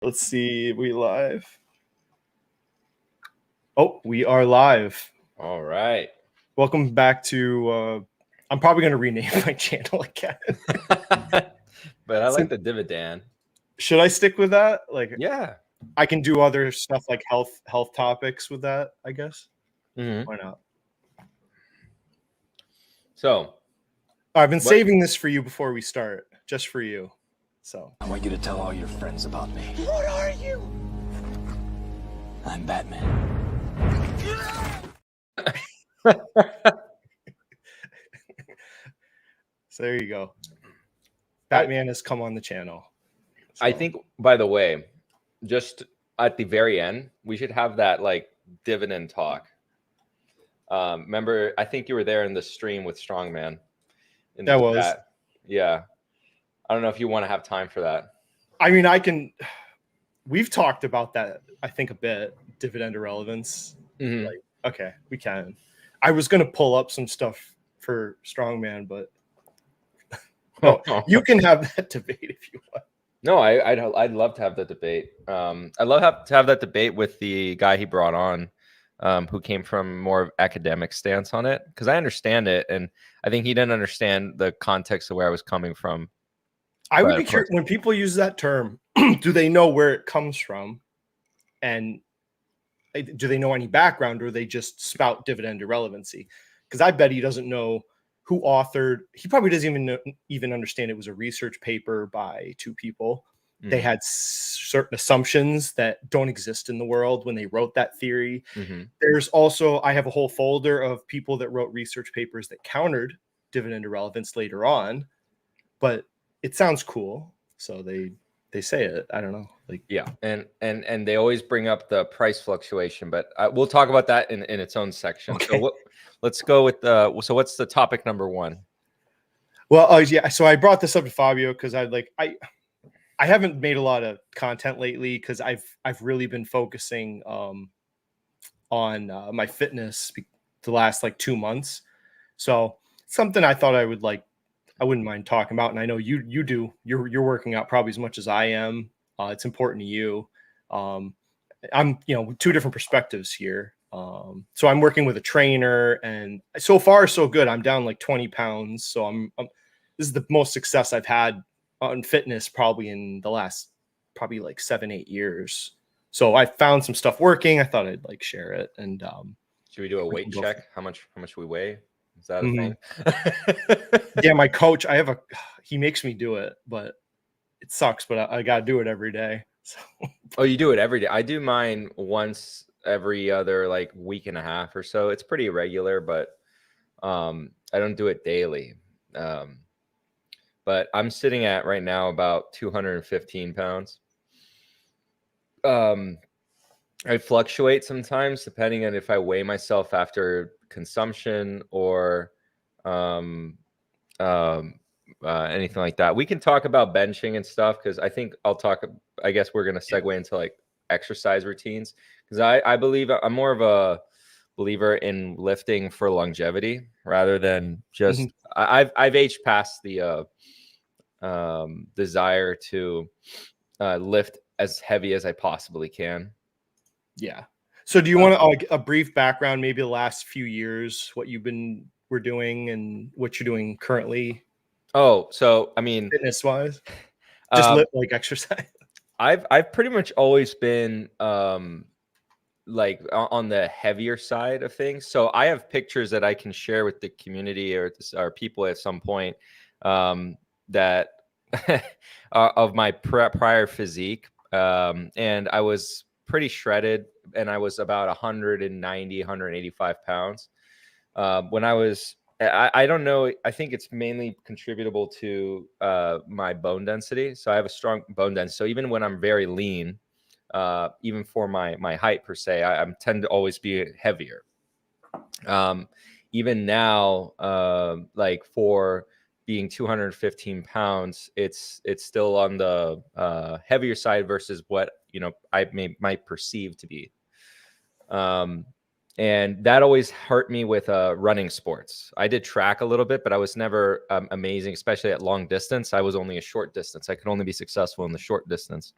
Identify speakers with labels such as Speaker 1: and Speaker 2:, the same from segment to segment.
Speaker 1: Let's see. We live? Oh, we are live.
Speaker 2: All right.
Speaker 1: Welcome back to. I'm probably going to rename my channel again.
Speaker 2: But I like the dividend.
Speaker 1: Should I stick with that? Like,
Speaker 2: Yeah.
Speaker 1: I can do other stuff like health topics with that, I guess.
Speaker 2: Mm-hmm.
Speaker 1: Why not?
Speaker 2: So
Speaker 1: I've been saving this for you before we start, just for you. So
Speaker 3: I want you to tell all your friends about me.
Speaker 4: What are you?
Speaker 3: I'm Batman.
Speaker 1: So there you go. Batman has come on the channel. So.
Speaker 2: I think, by the way, just at the very end, we should have that like dividend talk. Remember, I think you were there in the stream with Strongman.
Speaker 1: That was.
Speaker 2: Yeah. I don't know if you want to have time for that.
Speaker 1: I mean, I can. We've talked about that, I think, a bit. Dividend irrelevance.
Speaker 2: Mm-hmm.
Speaker 1: Like, okay, we can. I was going to pull up some stuff for Strongman, but no, you can have that debate if you want.
Speaker 2: No, I'd love to have that debate. I'd love to have that debate with the guy he brought on, who came from more of academic stance on it, because I understand it, and I think he didn't understand the context of where I was coming from.
Speaker 1: I would be curious when people use that term. Do they know where it comes from, and do they know any background, or they just spout dividend irrelevancy? Because I bet he doesn't know who authored. He probably doesn't even understand it was a research paper by two people. Mm-hmm. They had certain assumptions that don't exist in the world when they wrote that theory. Mm-hmm. There's also, I have a whole folder of people that wrote research papers that countered dividend irrelevance later on, but it sounds cool, so they say it. I don't know. Like,
Speaker 2: yeah, and they always bring up the price fluctuation, but we'll talk about that in its own section. Okay. So let's go with so what's the topic number one?
Speaker 1: Well, yeah. So I brought this up to Fabio because I haven't made a lot of content lately because I've really been focusing on my fitness the last like 2 months. So something I thought I wouldn't mind talking about, and I know you do. You're working out probably as much as I am. It's important to you. I'm two different perspectives here. So I'm working with a trainer, and so far so good. I'm down like 20 pounds. So this is the most success I've had on fitness probably in the last like 7-8 years. So I found some stuff working. I thought I'd like share it. And
Speaker 2: should we do a weight check? How much we weigh? Is that a thing?
Speaker 1: Yeah, my coach, he makes me do it, but it sucks, but I got to do it every day. So.
Speaker 2: Oh, you do it every day? I do mine once every other like week and a half or so. It's pretty irregular, but I don't do it daily. But I'm sitting at right now about 215 pounds. I fluctuate sometimes depending on if I weigh myself after consumption or anything like that. We can talk about benching and stuff because I guess we're going to segue into like exercise routines because I believe I'm more of a believer in lifting for longevity rather than just I've aged past the desire to lift as heavy as I possibly can.
Speaker 1: Yeah. So do you want a brief background, maybe the last few years, what we're doing and what you're doing currently?
Speaker 2: Oh, so I mean,
Speaker 1: fitness wise, just like exercise.
Speaker 2: I've pretty much always been like on the heavier side of things. So I have pictures that I can share with the community or people at some point that of my prior physique. And I was pretty shredded, and I was about 190, 185 pounds. When I don't know, I think it's mainly contributable to my bone density. So I have a strong bone density. So even when I'm very lean, even for my height per se, I tend to always be heavier. Even now, like for being 215 pounds, it's still on the heavier side versus what I might perceive to be. And that always hurt me with running sports. I did track a little bit, but I was never amazing, especially at long distance. I was only a short distance. I could only be successful in the short distance.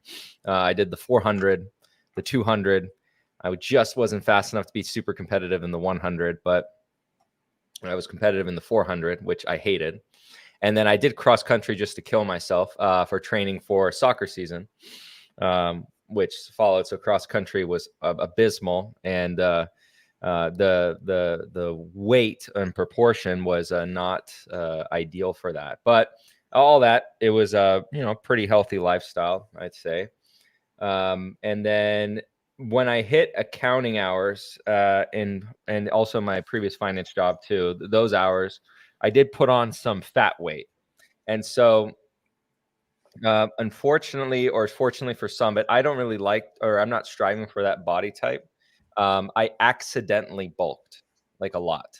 Speaker 2: I did the 400, the 200. I just wasn't fast enough to be super competitive in the 100, but I was competitive in the 400, which I hated. And then I did cross country just to kill myself for training for soccer season, which followed. So cross country was abysmal, and the weight and proportion was not ideal for that. But all that, it was a pretty healthy lifestyle, I'd say. And then when I hit accounting hours and also my previous finance job too, those hours, I did put on some fat weight. And so unfortunately, or fortunately for some, but I don't really like, or I'm not striving for that body type. I accidentally bulked like a lot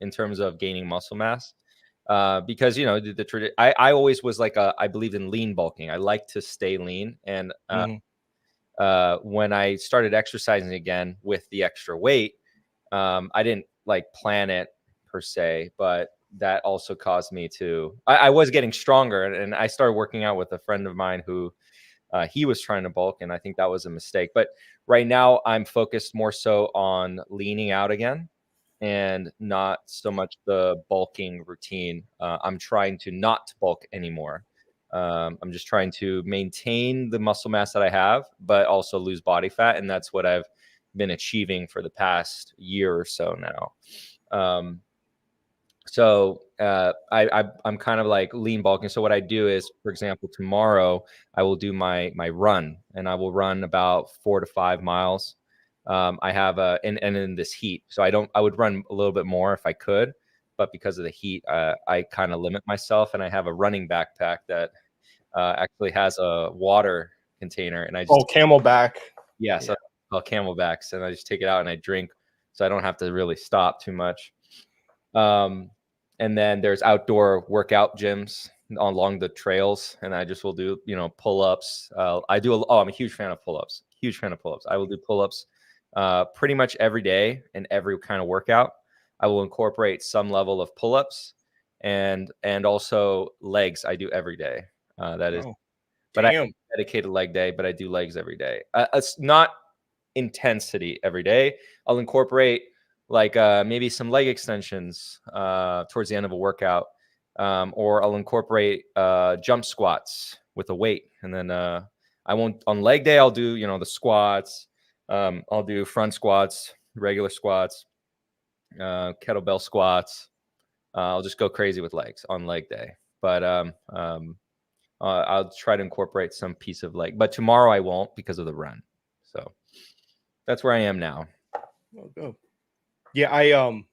Speaker 2: in terms of gaining muscle mass. Because I always was like I believed in lean bulking. I like to stay lean, and when I started exercising again with the extra weight, I didn't like plan it per se, but that also caused me to, I was getting stronger, and I started working out with a friend of mine who he was trying to bulk, and I think that was a mistake. But right now I'm focused more so on leaning out again and not so much the bulking routine. I'm trying to not bulk anymore. I'm just trying to maintain the muscle mass that I have, but also lose body fat. And that's what I've been achieving for the past year or so now. I'm kind of like lean bulking. So what I do is, for example, tomorrow I will do my run, and I will run about 4 to 5 miles. I have and in this heat, so I would run a little bit more if I could, but because of the heat, I kind of limit myself. And I have a running backpack that actually has a water container, and I just
Speaker 1: Camelback.
Speaker 2: So Camelbacks, and I just take it out and I drink, so I don't have to really stop too much. And then there's outdoor workout gyms along the trails, and I just will do, pull-ups. I'm a huge fan of pull-ups. I will do pull-ups pretty much every day in every kind of workout. I will incorporate some level of pull-ups and also legs. I do every day. But I dedicate a leg day, but I do legs every day. It's not intensity every day. I'll incorporate like maybe some leg extensions towards the end of a workout, or I'll incorporate jump squats with a weight. And then I won't, on leg day, I'll do, the squats. I'll do front squats, regular squats, kettlebell squats. I'll just go crazy with legs on leg day. But I'll try to incorporate some piece of leg. But tomorrow I won't because of the run. So that's where I am now.
Speaker 1: Oh, go. Yeah, I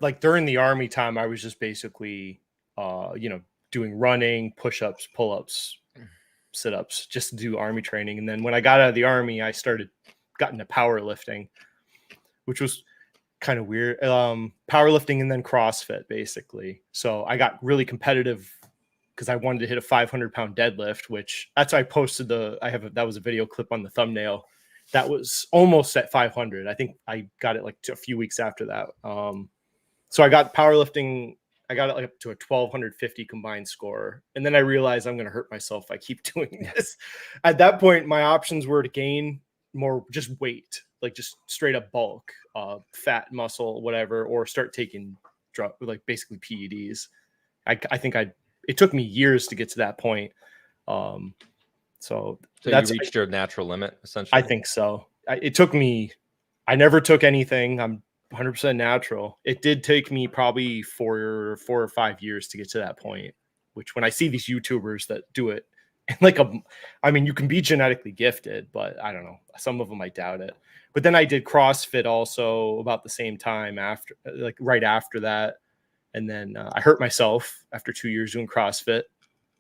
Speaker 1: like during the Army time, I was just basically, doing running, push-ups, pull-ups, sit-ups, just to do Army training. And then when I got out of the Army, I got into powerlifting, which was kind of weird. Powerlifting and then CrossFit, basically. So I got really competitive because I wanted to hit a 500-pound deadlift, which that's why I posted that was a video clip on the thumbnail. That was almost at 500. I think I got it like a few weeks after that. So I got powerlifting. I got it like up to a 1250 combined score. And then I realized I'm going to hurt myself if I keep doing this. At that point, my options were to gain more just weight, like just straight up bulk, fat, muscle, whatever, or start taking like basically PEDs. I think it took me years to get to that point. So
Speaker 2: that's, you reached your natural limit, essentially?
Speaker 1: I think so. I never took anything. I'm 100% natural. It did take me probably 4 or 5 years to get to that point, which when I see these YouTubers that do it, you can be genetically gifted, but I don't know. Some of them, I doubt it. But then I did CrossFit also about the same time right after that. And then I hurt myself after 2 years doing CrossFit,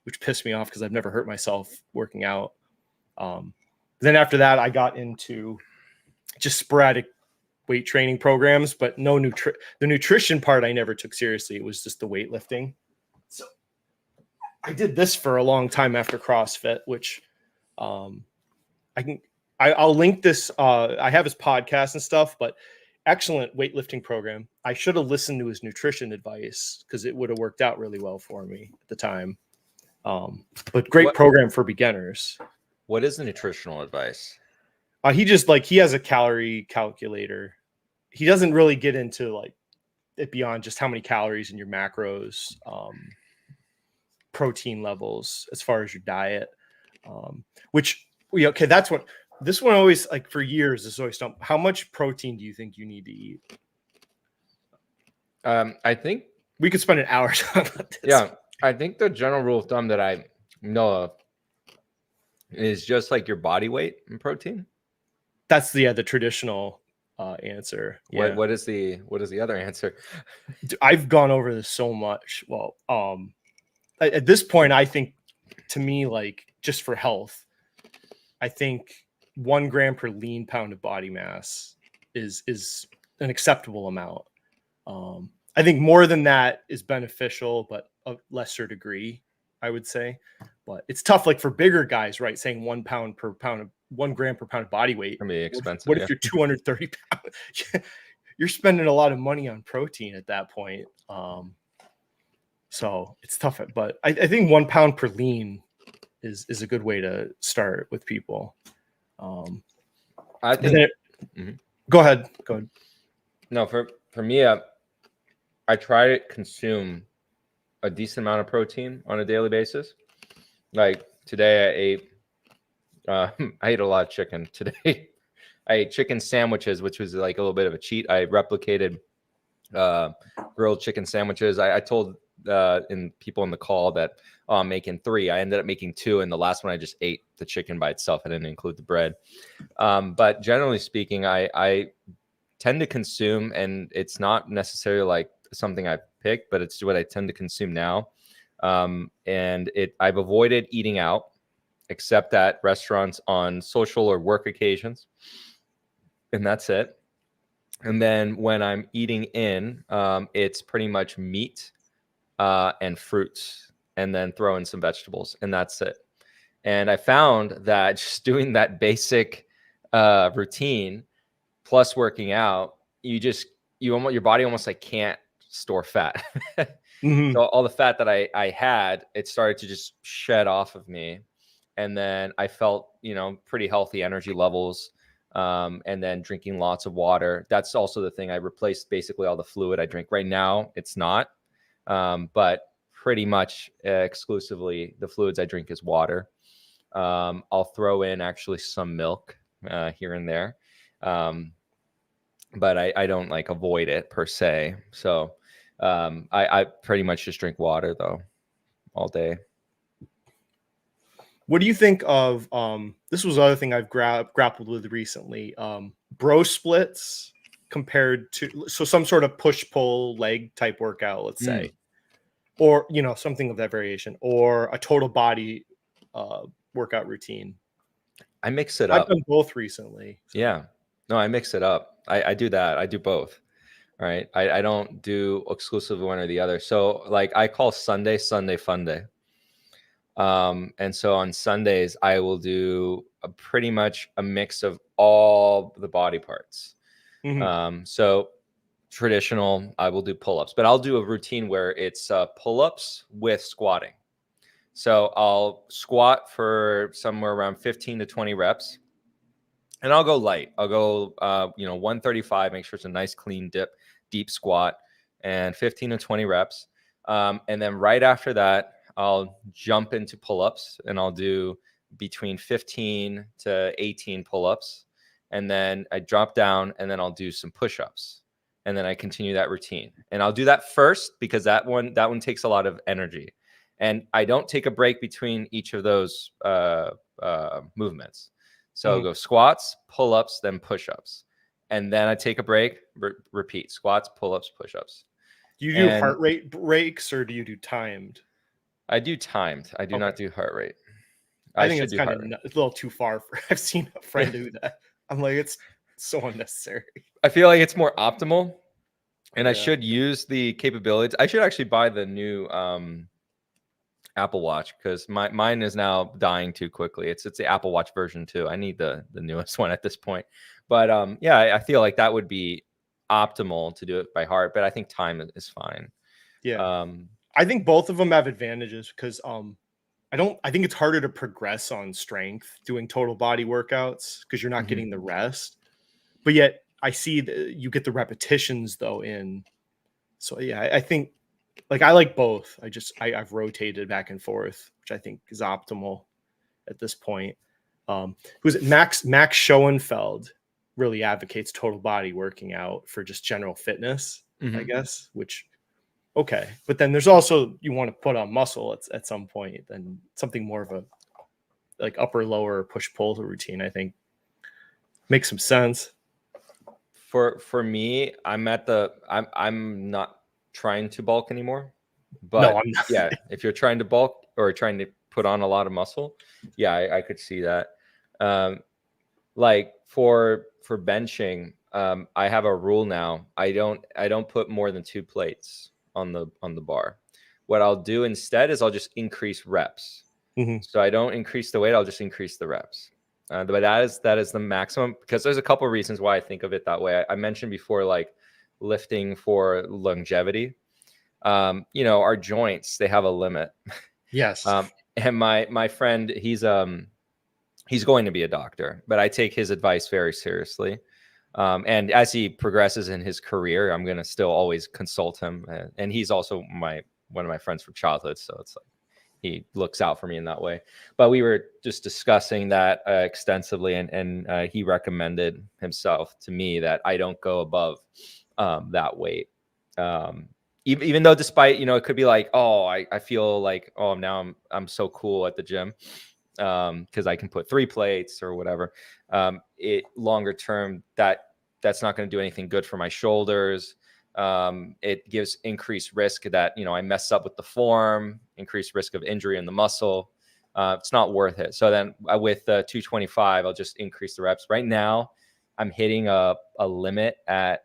Speaker 1: which pissed me off because I've never hurt myself working out. Then after that, I got into just sporadic weight training programs, but no the nutrition part I never took seriously. It was just the weightlifting. So I did this for a long time after CrossFit, which I'll link this. I have his podcast and stuff, but excellent weightlifting program. I should have listened to his nutrition advice because it would have worked out really well for me at the time. But great program for beginners.
Speaker 2: What is the nutritional advice?
Speaker 1: He just he has a calorie calculator. He doesn't really get into it beyond just how many calories in your macros, protein levels as far as your diet, that's what this one always for years is always dumb. How much protein do you think you need to eat?
Speaker 2: I think
Speaker 1: we could spend an hour talking about this.
Speaker 2: Yeah, I think the general rule of thumb that I know of is just your body weight in protein. That's
Speaker 1: the traditional answer. Yeah.
Speaker 2: What is the other answer?
Speaker 1: I've gone over this so much. Well, at this point, I think to me, just for health, I think 1 gram per lean pound of body mass is an acceptable amount. I think more than that is beneficial, but a lesser degree, I would say. But it's tough, for bigger guys, right? Saying 1 gram per pound of body weight.
Speaker 2: Can be expensive.
Speaker 1: What if you're 230 pounds? You're spending a lot of money on protein at that point. So it's tough. But I think 1 pound per lean is a good way to start with people.
Speaker 2: I think.
Speaker 1: Go ahead.
Speaker 2: No, for me, I try to consume a decent amount of protein on a daily basis. Today, I ate a lot of chicken today. I ate chicken sandwiches, which was a little bit of a cheat. I replicated grilled chicken sandwiches. I told people in the call that I'm making 3. I ended up making 2, and the last one I just ate the chicken by itself. I didn't include the bread. But generally speaking, I tend to consume, and it's not necessarily something I picked, but it's what I tend to consume now. And I've avoided eating out, except at restaurants on social or work occasions, and that's it. And then when I'm eating in, it's pretty much meat and fruits, and then throw in some vegetables, and that's it. And I found that just doing that basic routine plus working out, your body almost can't store fat. So all the fat that I had, it started to just shed off of me. And then I felt, pretty healthy energy levels. And then drinking lots of water. That's also the thing. I replaced basically all the fluid I drink. Right now, it's not. But pretty much exclusively the fluids I drink is water. I'll throw in actually some milk here and there. But I don't avoid it per se. So I pretty much just drink water though all day.
Speaker 1: What do you think of this was the other thing I've grappled with recently, bro splits compared to some sort of push-pull leg type workout, let's say, or something of that variation, or a total body workout routine.
Speaker 2: I mix it up.
Speaker 1: I've done both recently.
Speaker 2: So. Yeah. No, I mix it up. I do that. I do both. All right. I don't do exclusively one or the other. So I call Sunday fun day. And so on Sundays, I will do pretty much a mix of all the body parts. So traditional, I will do pull-ups, but I'll do a routine where it's pull-ups with squatting. So I'll squat for somewhere around 15 to 20 reps, and I'll go light. I'll go, 135, make sure it's a nice, clean deep squat, and 15 to 20 reps. And then right after that, I'll jump into pull-ups, and I'll do between 15 to 18 pull-ups. And then I drop down, and then I'll do some push-ups. And then I continue that routine. And I'll do that first because that one takes a lot of energy. And I don't take a break between each of those movements. So I'll go squats, pull-ups, then push-ups. And then I take a break, repeat. Squats, pull-ups, push-ups.
Speaker 1: Do you do heart rate breaks, or do you do timed?
Speaker 2: I do timed. I do not do heart rate.
Speaker 1: I think it's kind of a little too far. I've seen a friend do that. I'm like, it's so unnecessary.
Speaker 2: I feel like it's more optimal, and I should use the capabilities. I should actually buy the new Apple Watch, because mine is now dying too quickly. It's the Apple Watch version 2. I need the newest one at this point. But I feel like that would be optimal to do it by heart, but I think time is fine.
Speaker 1: Yeah. I think both of them have advantages because I think it's harder to progress on strength doing total body workouts because you're not getting the rest. But yet I see that you get the repetitions though in. So yeah, I think like I like both. I've rotated back and forth, which I think is optimal at this point. Who's it? Max Schoenfeld really advocates total body working out for just general fitness, I guess, which okay. But then there's also you want to put on muscle at some point, then something more of a like upper lower push pull routine, I think makes some sense.
Speaker 2: For me, I'm not trying to bulk anymore.
Speaker 1: No,
Speaker 2: But
Speaker 1: I'm not.
Speaker 2: yeah, if you're trying to bulk or trying to put on a lot of muscle, yeah, I could see that. Like for benching, I have a rule now. I don't put more than 2 plates on the bar. What I'll do instead is I'll just increase reps. So I don't increase the weight, I'll just increase the reps. But that is the maximum, because there's a couple of reasons why I think of it that way. I mentioned before, like lifting for longevity. Our joints, they have a limit.
Speaker 1: Yes.
Speaker 2: And my friend, he's going to be a doctor, but I take his advice very seriously. And as he progresses in his career, I'm going to still always consult him. And he's also one of my friends from childhood. So it's like, he looks out for me in that way. But we were just discussing that extensively, and he recommended himself to me that I don't go above that weight. Even though, despite, it could be like, oh, I feel like, oh, now I'm so cool at the gym because I can put 3 plates or whatever. It longer term, that's not going to do anything good for my shoulders. It gives increased risk that, I mess up with the form, increased risk of injury in the muscle. It's not worth it. So then with 225, I'll just increase the reps. Right now, I'm hitting a limit at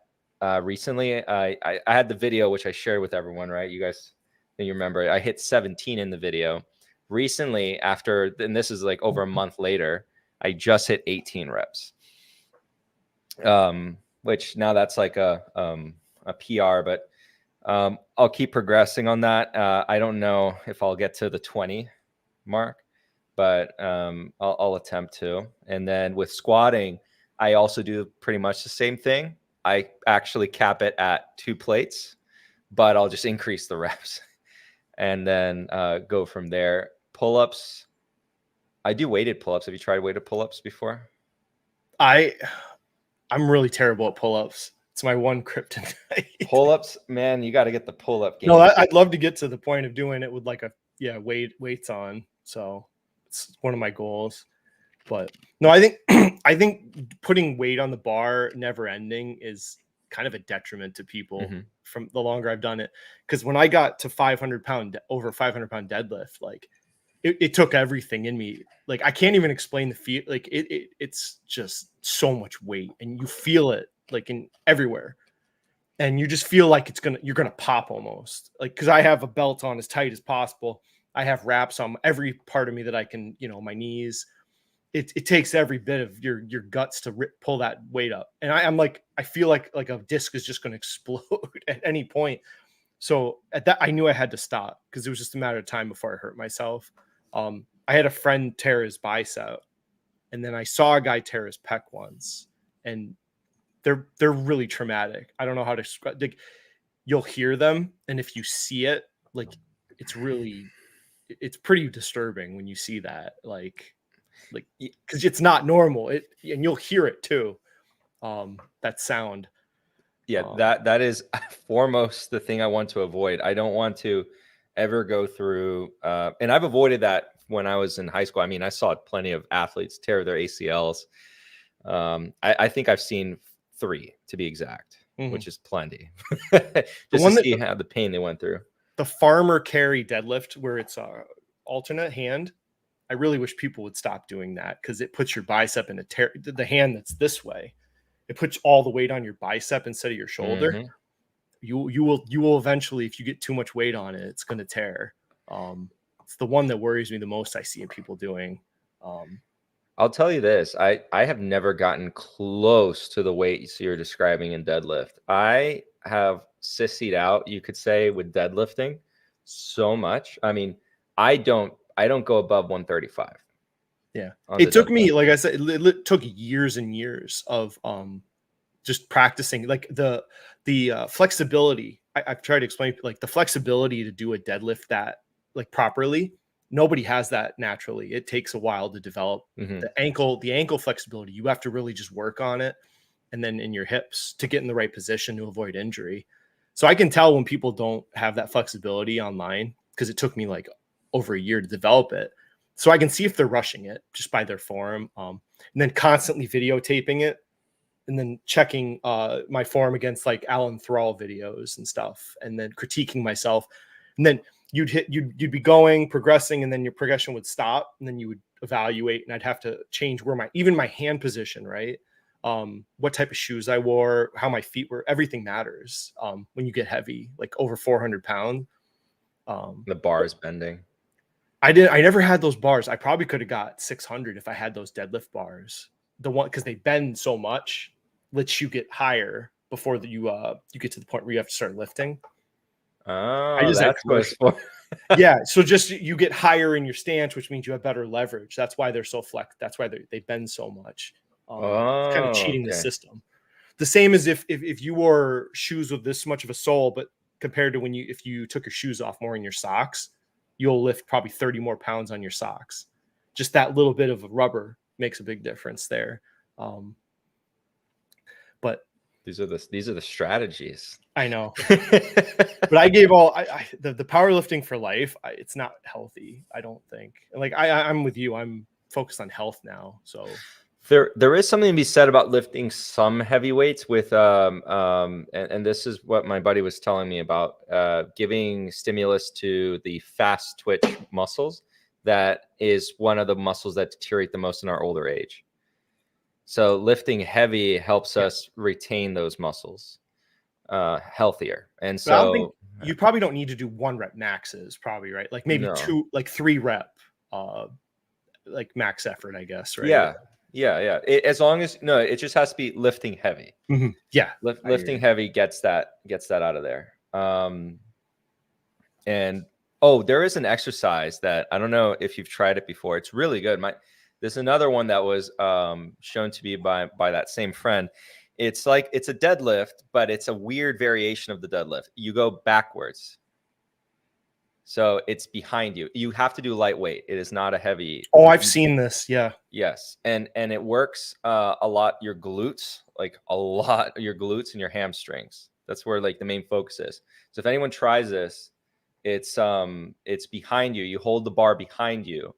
Speaker 2: recently. I had the video, which I shared with everyone, right? You guys, you remember, I hit 17 in the video. Recently, and this is like over a month later, I just hit 18 reps. Which now that's like a PR, but I'll keep progressing on that. I don't know if I'll get to the 20 mark, but I'll attempt to. And then with squatting, I also do pretty much the same thing. I actually cap it at 2 plates, but I'll just increase the reps and then go from there. Pull-ups, I do weighted pull-ups. Have you tried weighted pull-ups before?
Speaker 1: I'm really terrible at pull-ups. It's my one kryptonite.
Speaker 2: Pull-ups, man, you got to get the pull-up game.
Speaker 1: No, I'd love to get to the point of doing it with like weights on. So it's one of my goals. But no, I think putting weight on the bar never ending is kind of a detriment to people from the longer I've done it. Because when I got to over 500 pound deadlift, like it took everything in me. Like I can't even explain the feel. Like it's just so much weight, and you feel it like in everywhere, and you just feel like you're gonna pop almost. Like because I have a belt on as tight as possible. I have wraps on every part of me that I can, my knees. It takes every bit of your guts to pull that weight up, and I'm like I feel like a disc is just gonna explode at any point. So at that, I knew I had to stop because it was just a matter of time before I hurt myself. I had a friend tear his bicep, and then I saw a guy tear his pec once, and they're really traumatic. I don't know how to describe. Like, you'll hear them, and if you see it, like it's pretty disturbing when you see that. Like because it's not normal. And you'll hear it too. That sound.
Speaker 2: Yeah, that is foremost the thing I want to avoid. I don't want to ever go through, and I've avoided that when I was in high school. I mean, I saw plenty of athletes tear their ACLs. I think I've seen 3 to be exact, which is plenty. Just to see how the pain they went through.
Speaker 1: The farmer carry deadlift, where it's alternate hand. I really wish people would stop doing that because it puts your bicep in the hand that's this way. It puts all the weight on your bicep instead of your shoulder. You will eventually, if you get too much weight on it, it's going to tear. It's the one that worries me the most. I see people doing.
Speaker 2: I'll tell you this. I have never gotten close to the weights you're describing in deadlift. I have sissied out, you could say, with deadlifting so much. I mean, I don't go above 135.
Speaker 1: Yeah.
Speaker 2: On
Speaker 1: It
Speaker 2: the
Speaker 1: took me,
Speaker 2: deadlift.
Speaker 1: like I said, it took years and years of just practicing, like the flexibility. I've tried to explain, like the flexibility to do a deadlift that like properly. Nobody has that naturally. It takes a while to develop
Speaker 2: Mhm.
Speaker 1: the ankle flexibility. You have to really just work on it, and then in your hips to get in the right position to avoid injury. So I can tell when people don't have that flexibility online, because it took me like over a year to develop it. So I can see if they're rushing it just by their form, and then constantly videotaping it, and then checking my form against like Alan Thrall videos and stuff, and then critiquing myself. And then you'd be going, progressing, and then your progression would stop, and then you would evaluate, and I'd have to change where my hand position, right? What type of shoes I wore, how my feet were, everything matters when you get heavy, like over 400 pounds.
Speaker 2: The bar is bending.
Speaker 1: I never had those bars. I probably could have got 600 if I had those deadlift bars. The one, because they bend so much, lets you get higher before you get to the point where you have to start lifting. I
Speaker 2: Oh,
Speaker 1: just had
Speaker 2: that's what it's
Speaker 1: commercial.
Speaker 2: for.
Speaker 1: Yeah, so just you get higher in your stance, which means you have better leverage. That's why they're so flex. That's why they bend so much. Kind of
Speaker 2: Oh,
Speaker 1: cheating the
Speaker 2: okay.
Speaker 1: system. The same as if you wore shoes with this much of a sole, but compared to if you took your shoes off more in your socks, you'll lift probably 30 more pounds on your socks. Just that little bit of rubber makes a big difference there. But
Speaker 2: These are the strategies.
Speaker 1: I know. But I gave all the powerlifting for life. It's not healthy, I don't think. Like I'm with you. I'm focused on health now. So
Speaker 2: There is something to be said about lifting some heavy weights with and this is what my buddy was telling me about, giving stimulus to the fast twitch muscles. That is one of the muscles that deteriorate the most in our older age. So lifting heavy helps us retain those muscles healthier. And
Speaker 1: but I don't think
Speaker 2: so
Speaker 1: you probably don't need to do 1 rep maxes, probably, right? Like maybe
Speaker 2: no.
Speaker 1: 3 rep like max effort, I guess, right?
Speaker 2: Yeah. As long as it just has to be lifting heavy.
Speaker 1: Mhm. Yeah.
Speaker 2: Lifting heavy gets that out of there. And there is an exercise that I don't know if you've tried it before. It's really good. There's another one that was shown to me by that same friend. It's like it's a deadlift, but it's a weird variation of the deadlift. You go backwards. So it's behind you. You have to do lightweight. It is not a heavy.
Speaker 1: Oh, I've seen this. Yeah.
Speaker 2: Yes. And it works a lot your glutes, like a lot your glutes and your hamstrings. That's where like the main focus is. So if anyone tries this, it's behind you. You hold the bar behind you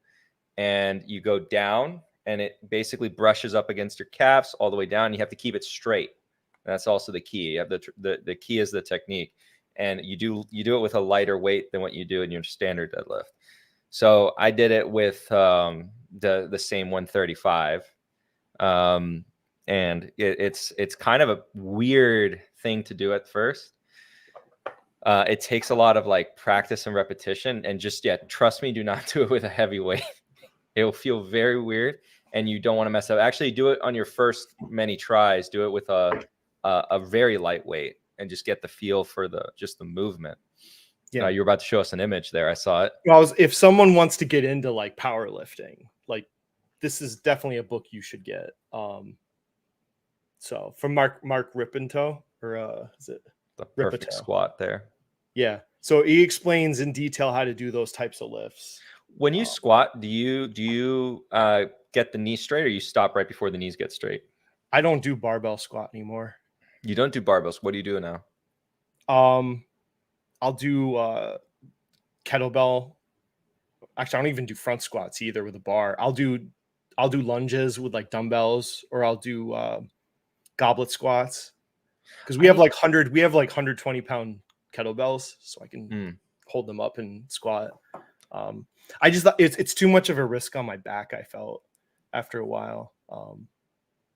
Speaker 2: and you go down and it basically brushes up against your calves all the way down. You have to keep it straight. And that's also the key. You have the key is the technique. And you do it with a lighter weight than what you do in your standard deadlift. So I did it with the same 135, and it's kind of a weird thing to do at first. It takes a lot of like practice and repetition, and just trust me, do not do it with a heavy weight. It will feel very weird, and you don't want to mess up. Actually, do it on your first many tries. Do it with a very lightweight. And just get the feel for the movement.
Speaker 1: Yeah.
Speaker 2: You're about to show us an image there. I saw it.
Speaker 1: Well, if someone wants to get into like powerlifting, like this is definitely a book you should get. So from Mark Rippetoe, or is it
Speaker 2: the perfect
Speaker 1: Rippetoe?
Speaker 2: Squat there?
Speaker 1: Yeah. So he explains in detail how to do those types of lifts.
Speaker 2: When you squat, do you get the knee straight, or you stop right before the knees get straight?
Speaker 1: I don't do barbell squat anymore.
Speaker 2: You don't do barbells. What do you do now?
Speaker 1: I'll do kettlebell. Actually, I don't even do front squats either with a bar. I'll do lunges with like dumbbells, or I'll do goblet squats, because we have like 120 pound kettlebells, so I can hold them up and squat. I just thought it's too much of a risk on my back, I felt, after a while,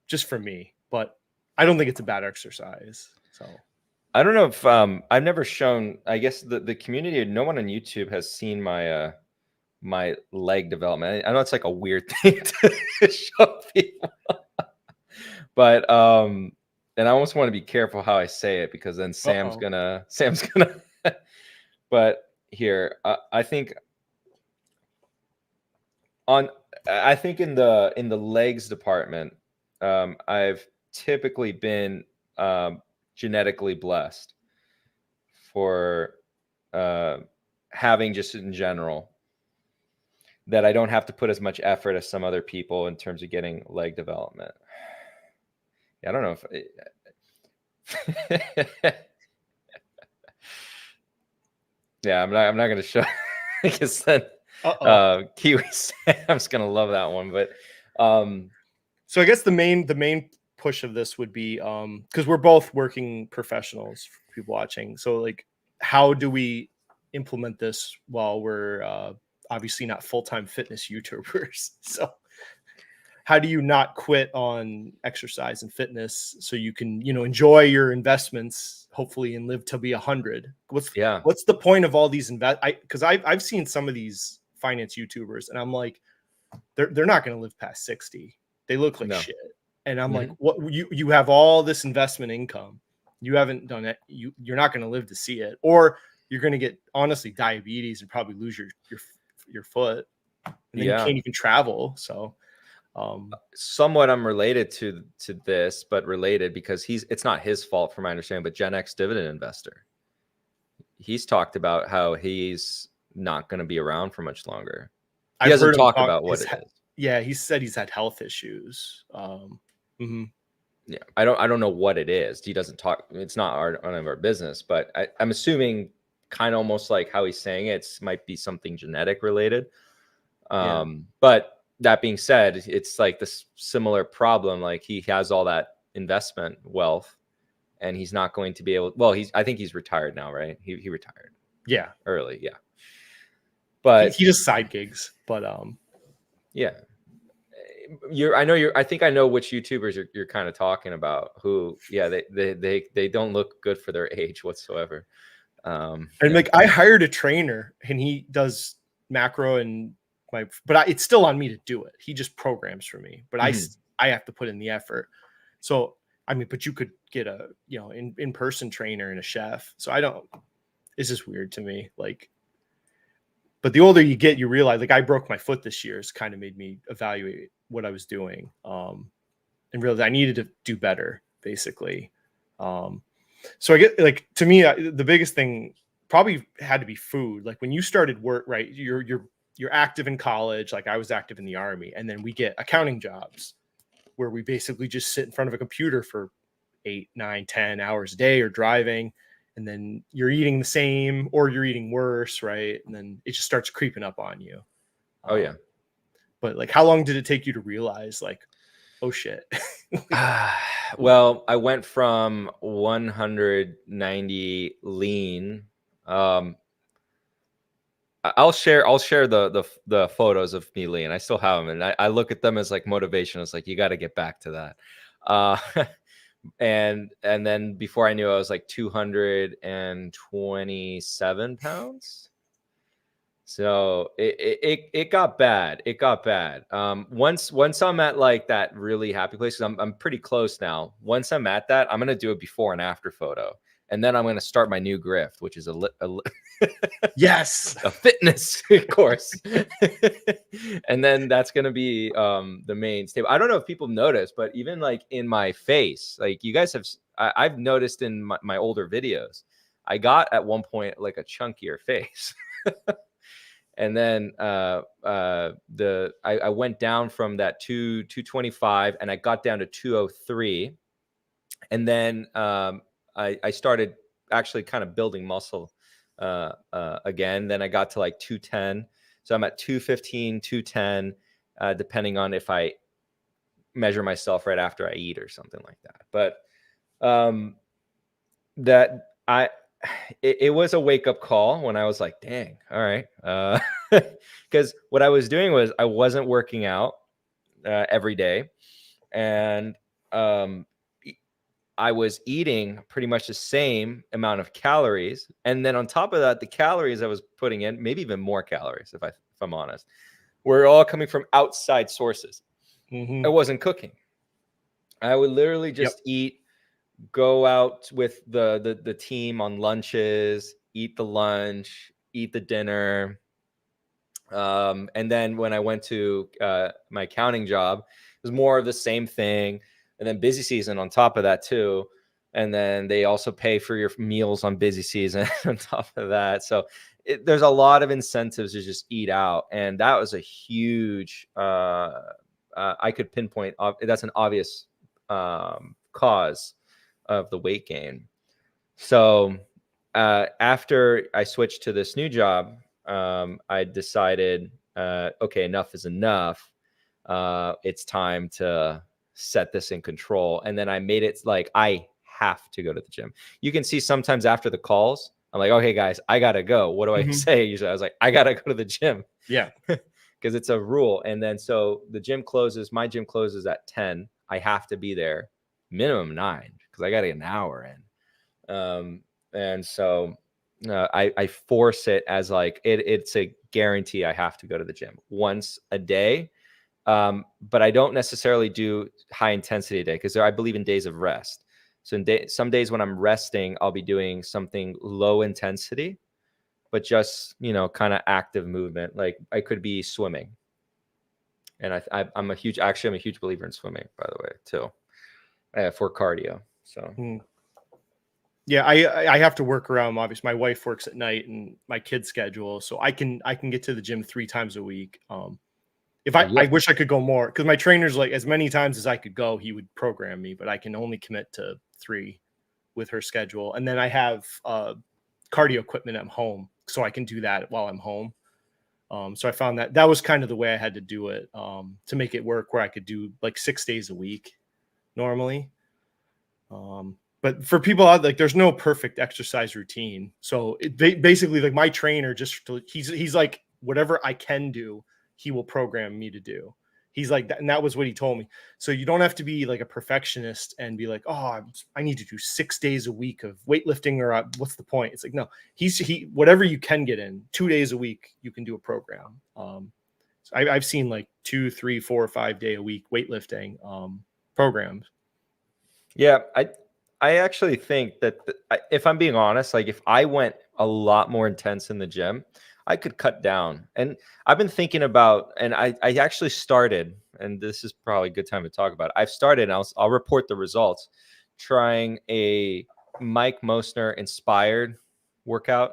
Speaker 1: just for me. But I don't think it's a bad exercise. So
Speaker 2: I don't know if I've never shown. I guess the community, no one on YouTube has seen my my leg development. I know it's like a weird thing to show people, but and I almost want to be careful how I say it because then Sam's gonna but here I think in the legs department, I've typically been genetically blessed for having just in general that I don't have to put as much effort as some other people in terms of getting leg development. Yeah, I don't know if yeah, I'm not going to show. I guess then Kiwi Sam's going to love that one, but
Speaker 1: so I guess the main push of this would be because we're both working professionals for people watching. So like, how do we implement this while we're obviously not full-time fitness YouTubers? So how do you not quit on exercise and fitness so you can, enjoy your investments, hopefully, and live to be 100? What's the point of all these because I've seen some of these finance YouTubers and I'm like, they're not going to live past 60. They look like shit. And I'm like, what, you have all this investment income. You haven't done it. You're not going to live to see it, or you're going to get honestly diabetes and probably lose your foot. And then you can't even travel. So
Speaker 2: somewhat I'm related to this, but related because it's not his fault from my understanding, but Gen X dividend investor. He's talked about how he's not going to be around for much longer. He doesn't talk about what it is.
Speaker 1: Yeah, he said he's had health issues.
Speaker 2: Yeah, I don't know what it is. He doesn't talk. It's not none of our business, but I'm assuming kind of almost like how he's saying it might be something genetic related. But that being said, it's like this similar problem. Like he has all that investment wealth and he's not going to be able. Well, I think he's retired now, right? He retired.
Speaker 1: Yeah.
Speaker 2: Early. Yeah. But
Speaker 1: he does side gigs, but
Speaker 2: yeah. I think I know which YouTubers you're kind of talking about who, they don't look good for their age whatsoever.
Speaker 1: And like I hired a trainer and he does macro and it's still on me to do it. He just programs for me, but I have to put in the effort. So, I mean, but you could get a, in-person trainer and a chef. So it's just weird to me. Like, but the older you get, you realize like I broke my foot this year. It's kind of made me evaluate what I was doing. And realize I needed to do better basically. So I get like, to me, the biggest thing probably had to be food. Like when you started work, right, you're active in college. Like I was active in the Army, and then we get accounting jobs where we basically just sit in front of a computer for 8, 9, 10 hours a day or driving. And then you're eating the same or you're eating worse. Right. And then it just starts creeping up on you.
Speaker 2: Oh yeah.
Speaker 1: But like, how long did it take you to realize like, oh shit?
Speaker 2: Well, I went from 190 lean. I'll share the photos of me lean. I still have them, and I look at them as like motivation. It's like you got to get back to that. And then before I knew, I was like 227 pounds. So it got bad. It got bad. Once I'm at like that really happy place, 'cause I'm pretty close now. Once I'm at that, I'm gonna do a before and after photo, and then I'm gonna start my new grift, which is a
Speaker 1: yes,
Speaker 2: a fitness course, and then that's gonna be the main staple. I don't know if people notice, but even like in my face, like you guys have, I've noticed in my older videos, I got at one point like a chunkier face. And then I went down from that 225 and I got down to 203. And then I started actually kind of building muscle again. Then I got to like 210. So I'm at 215, 210, depending on if I measure myself right after I eat or something like that. But it was a wake-up call when I was like, dang, all right. Because what I was doing was I wasn't working out every day. And I was eating pretty much the same amount of calories. And then on top of that, the calories I was putting in, maybe even more calories if if I'm honest. We're all coming from outside sources.
Speaker 1: Mhm.
Speaker 2: I wasn't cooking. I would literally just eat, go out with the team on lunches, eat the lunch, eat the dinner. And then when I went to my accounting job, it was more of the same thing. And then busy season on top of that too. And then they also pay for your meals on busy season on top of that. So there's a lot of incentives to just eat out. And that was a huge, I could pinpoint, that's an obvious cause of the weight gain. So after I switched to this new job, I decided, okay, enough is enough. It's time to set this in control. And then I made it like I have to go to the gym. You can see sometimes after the calls, I'm like, okay, guys, I gotta go. What do I say? Usually I was like, I gotta go to the gym.
Speaker 1: Yeah.
Speaker 2: Because it's a rule. And then so the gym closes, my gym closes at 10. I have to be there minimum 9 because I got to get an hour in. And so I force it as like it's a guarantee I have to go to the gym once a day. But I don't necessarily do high intensity a day because I believe in days of rest. So some days when I'm resting, I'll be doing something low intensity, but just, kind of active movement. Like I could be swimming. And I'm a huge believer in swimming, by the way, too, for cardio. So.
Speaker 1: Yeah, I have to work around. Obviously, my wife works at night and my kid's schedule, so I can get to the gym 3 times a week. If I wish I could go more because my trainer's like as many times as I could go, he would program me, but I can only commit to 3 with her schedule. And then I have cardio equipment at home, so I can do that while I'm home. So I found that was kind of the way I had to do it to make it work, where I could do like 6 days a week normally. But for people out, like, there's no perfect exercise routine. So basically, like, my trainer he's like, whatever I can do, he will program me to do. He's like that, and that was what he told me. So you don't have to be like a perfectionist and be like, oh, I need to do 6 days a week of weightlifting, or what's the point? It's like, no, whatever you can get in 2 days a week, you can do a program. So I've seen like 2, 3, 4, 5 day a week weightlifting programs.
Speaker 2: Yeah, I actually think that if I'm being honest, like if I went a lot more intense in the gym, I could cut down. And I've been thinking about, and I actually started, and this is probably a good time to talk about it. I've started, and I'll report the results, trying a Mike Mosner inspired workout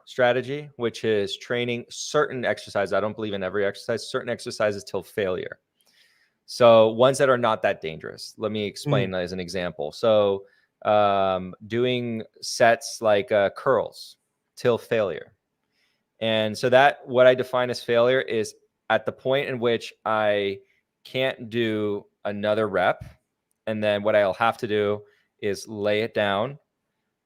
Speaker 2: strategy, which is training certain exercises. I don't believe in every exercise, certain exercises till failure. So ones that are not that dangerous. Let me explain as an example. So doing sets like curls till failure. And so what I define as failure is at the point in which I can't do another rep. And then what I'll have to do is lay it down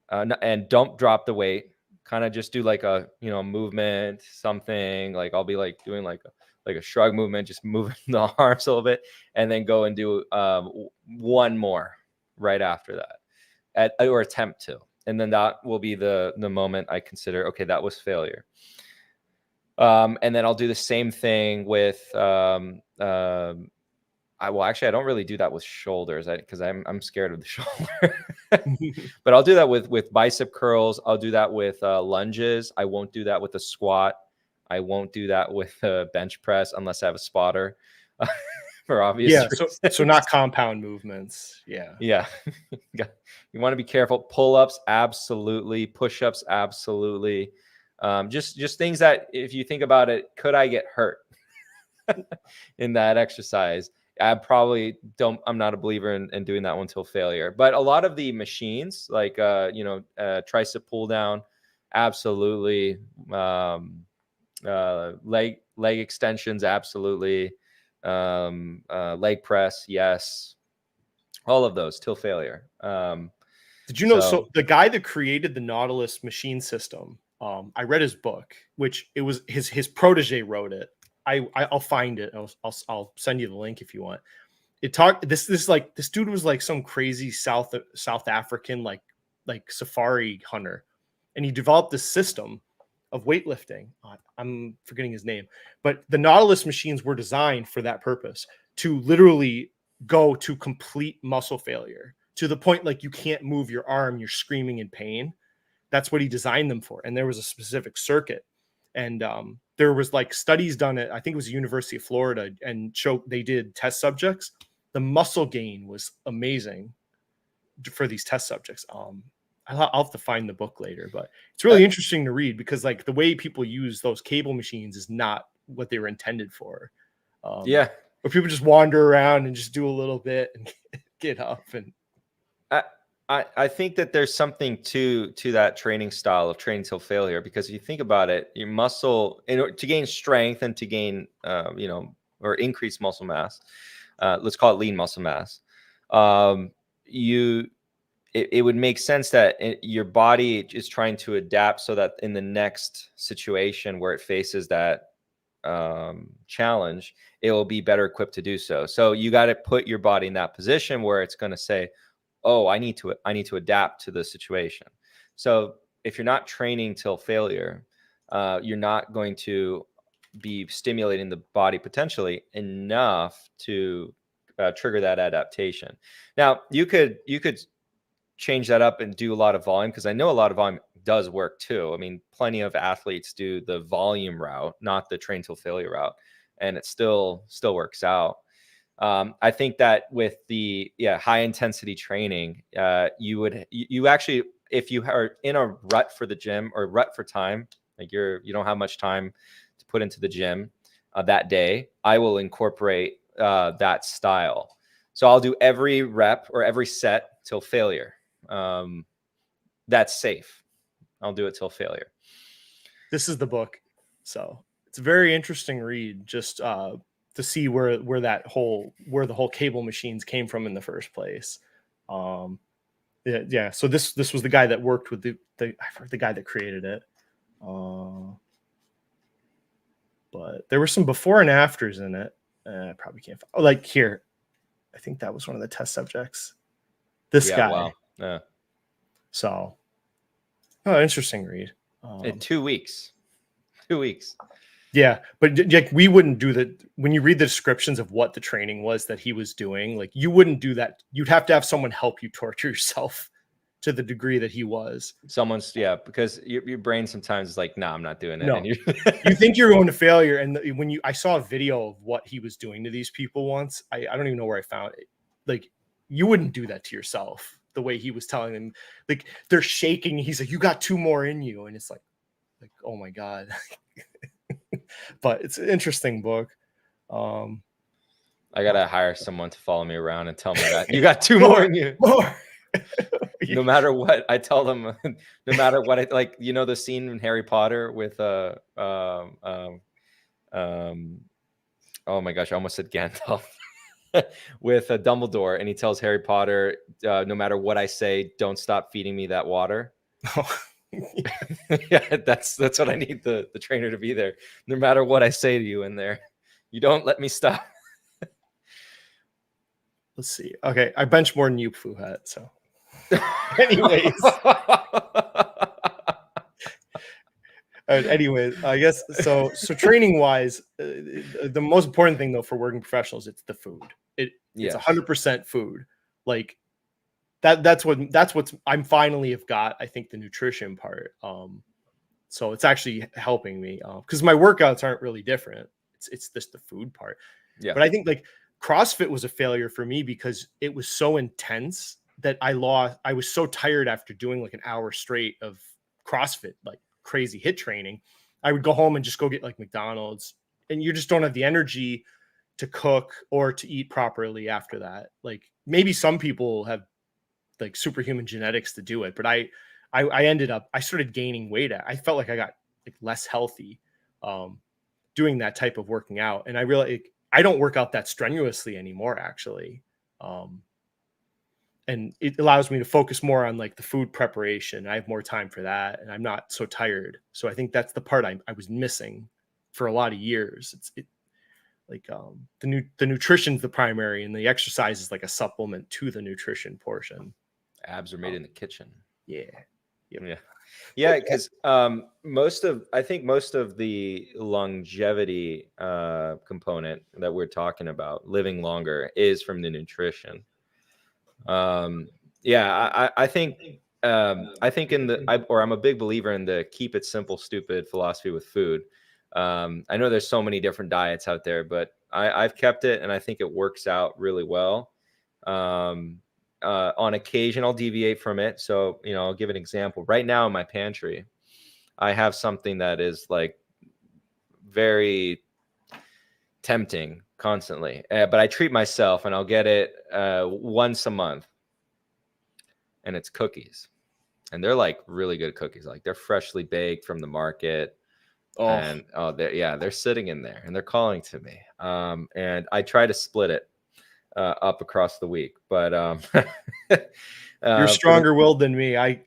Speaker 2: and don't drop the weight. Kind of just do like a, movement, something like I'll be like doing like a shrug movement, just moving the arms a little bit, and then go and do one more right after that or attempt to. And then that will be the moment I consider, okay, that was failure. And then I'll do the same thing with, I don't really do that with shoulders because I'm scared of the shoulder, but I'll do that with bicep curls. I'll do that with lunges. I won't do that with a squat. I won't do that with a bench press unless I have a spotter for obvious reasons.
Speaker 1: So not compound movements. Yeah.
Speaker 2: You want to be careful. Pull-ups, absolutely. Push-ups, absolutely. Just things that, if you think about it, could I get hurt in that exercise? I'm not a believer in doing that one till failure. But a lot of the machines, like tricep pull down, absolutely. Leg extensions, absolutely. Leg press, yes. All of those till failure.
Speaker 1: Did you know? So the guy that created the Nautilus machine system, I read his book, which it was his protege wrote it. I'll find it. I'll send you the link if you want. It talked this dude was like some crazy South African like safari hunter, and he developed this system weightlifting. I'm forgetting his name, but the Nautilus machines were designed for that purpose, to literally go to complete muscle failure, to the point like you can't move your arm, you're screaming in pain. That's what he designed them for. And there was a specific circuit, and there was like studies done at, I think it was the University of Florida, and they did test subjects. The muscle gain was amazing for these test subjects. I'll have to find the book later, but it's really interesting to read, because like the way people use those cable machines is not what they were intended for.
Speaker 2: Yeah.
Speaker 1: Where people just wander around and just do a little bit and get up. And
Speaker 2: I think that there's something to that training style of training till failure, because if you think about it, your muscle, in order to gain strength and to gain, or increase muscle mass, let's call it lean muscle mass, it would make sense that your body is trying to adapt so that in the next situation where it faces that challenge, it will be better equipped to do so. So you got to put your body in that position where it's going to say, oh, I need to adapt to the situation. So if you're not training till failure, you're not going to be stimulating the body potentially enough to trigger that adaptation. Now you could change that up and do a lot of volume, because I know a lot of volume does work too. I mean, plenty of athletes do the volume route, not the train till failure route, and it still works out. I think that with the high intensity training, you actually, if you are in a rut for the gym or rut for time, like you don't have much time to put into the gym that day, I will incorporate that style. So I'll do every rep or every set till failure. That's safe. I'll do it till failure.
Speaker 1: This is the book. So it's a very interesting read, just to see where the whole cable machines came from in the first place. Yeah. So this was the guy that worked with the guy that created it. But there were some before and afters in it. I probably can't find, like here. I think that was one of the test subjects. This guy.
Speaker 2: Wow. Yeah.
Speaker 1: So, interesting read.
Speaker 2: In 2 weeks. 2 weeks.
Speaker 1: Yeah, but like we wouldn't do that. When you read the descriptions of what the training was that he was doing, like you wouldn't do that. You'd have to have someone help you torture yourself to the degree that he was.
Speaker 2: Because your brain sometimes is like, nah, I'm not doing it.
Speaker 1: No.
Speaker 2: And
Speaker 1: You think you're going to failure. And I saw a video of what he was doing to these people once, I don't even know where I found it. Like, you wouldn't do that to yourself. The way he was telling them, like they're shaking. He's like, you got 2 more in you. And it's like, oh my God. But it's an interesting book.
Speaker 2: I got to hire someone to follow me around and tell me that you got 2 more in you.
Speaker 1: More.
Speaker 2: No matter what, I tell them, no matter what, the scene in Harry Potter with, oh my gosh, I almost said Gandalf. With Dumbledore, and he tells Harry Potter, no matter what I say, don't stop feeding me that water. Yeah, that's what I need the trainer to be there. No matter what I say to you in there, you don't let me stop.
Speaker 1: Let's see. Okay, I bench more than you, Fuhat. So, anyways. Anyways, I guess so. Training wise, the most important thing though for working professionals, it's the food. It's 100% food. Like that's what I'm finally have got. I think the nutrition part. So it's actually helping me because my workouts aren't really different. It's just the food part.
Speaker 2: Yeah.
Speaker 1: But I think like CrossFit was a failure for me because it was so intense that I was so tired after doing like an hour straight of CrossFit, like crazy hit training. I would go home and just go get like McDonald's, and you just don't have the energy to cook or to eat properly after that. Like maybe some people have like superhuman genetics to do it, but I started gaining weight. I felt like I got like less healthy doing that type of working out. And I realized I don't work out that strenuously anymore, actually. And it allows me to focus more on like the food preparation. I have more time for that, and I'm not so tired. So I think that's the part I was missing for a lot of years. The nutrition's the primary, and the exercise is like a supplement to the nutrition portion.
Speaker 2: Abs are made in the kitchen.
Speaker 1: Yeah. Yep.
Speaker 2: Yeah. Yeah, because I think most of the longevity component that we're talking about, living longer, is from the nutrition. Yeah, I think I'm a big believer in the keep it simple, stupid philosophy with food. I know there's so many different diets out there, but I've kept it, and I think it works out really well. On occasion, I'll deviate from it. So, I'll give an example. Right now in my pantry, I have something that is like very tempting constantly, but I treat myself, and I'll get it once a month, and it's cookies. And they're like really good cookies. Like they're freshly baked from the market.
Speaker 1: Oh,
Speaker 2: And they're sitting in there and they're calling to me. And I try to split it up across the week, but
Speaker 1: you're stronger willed than me. I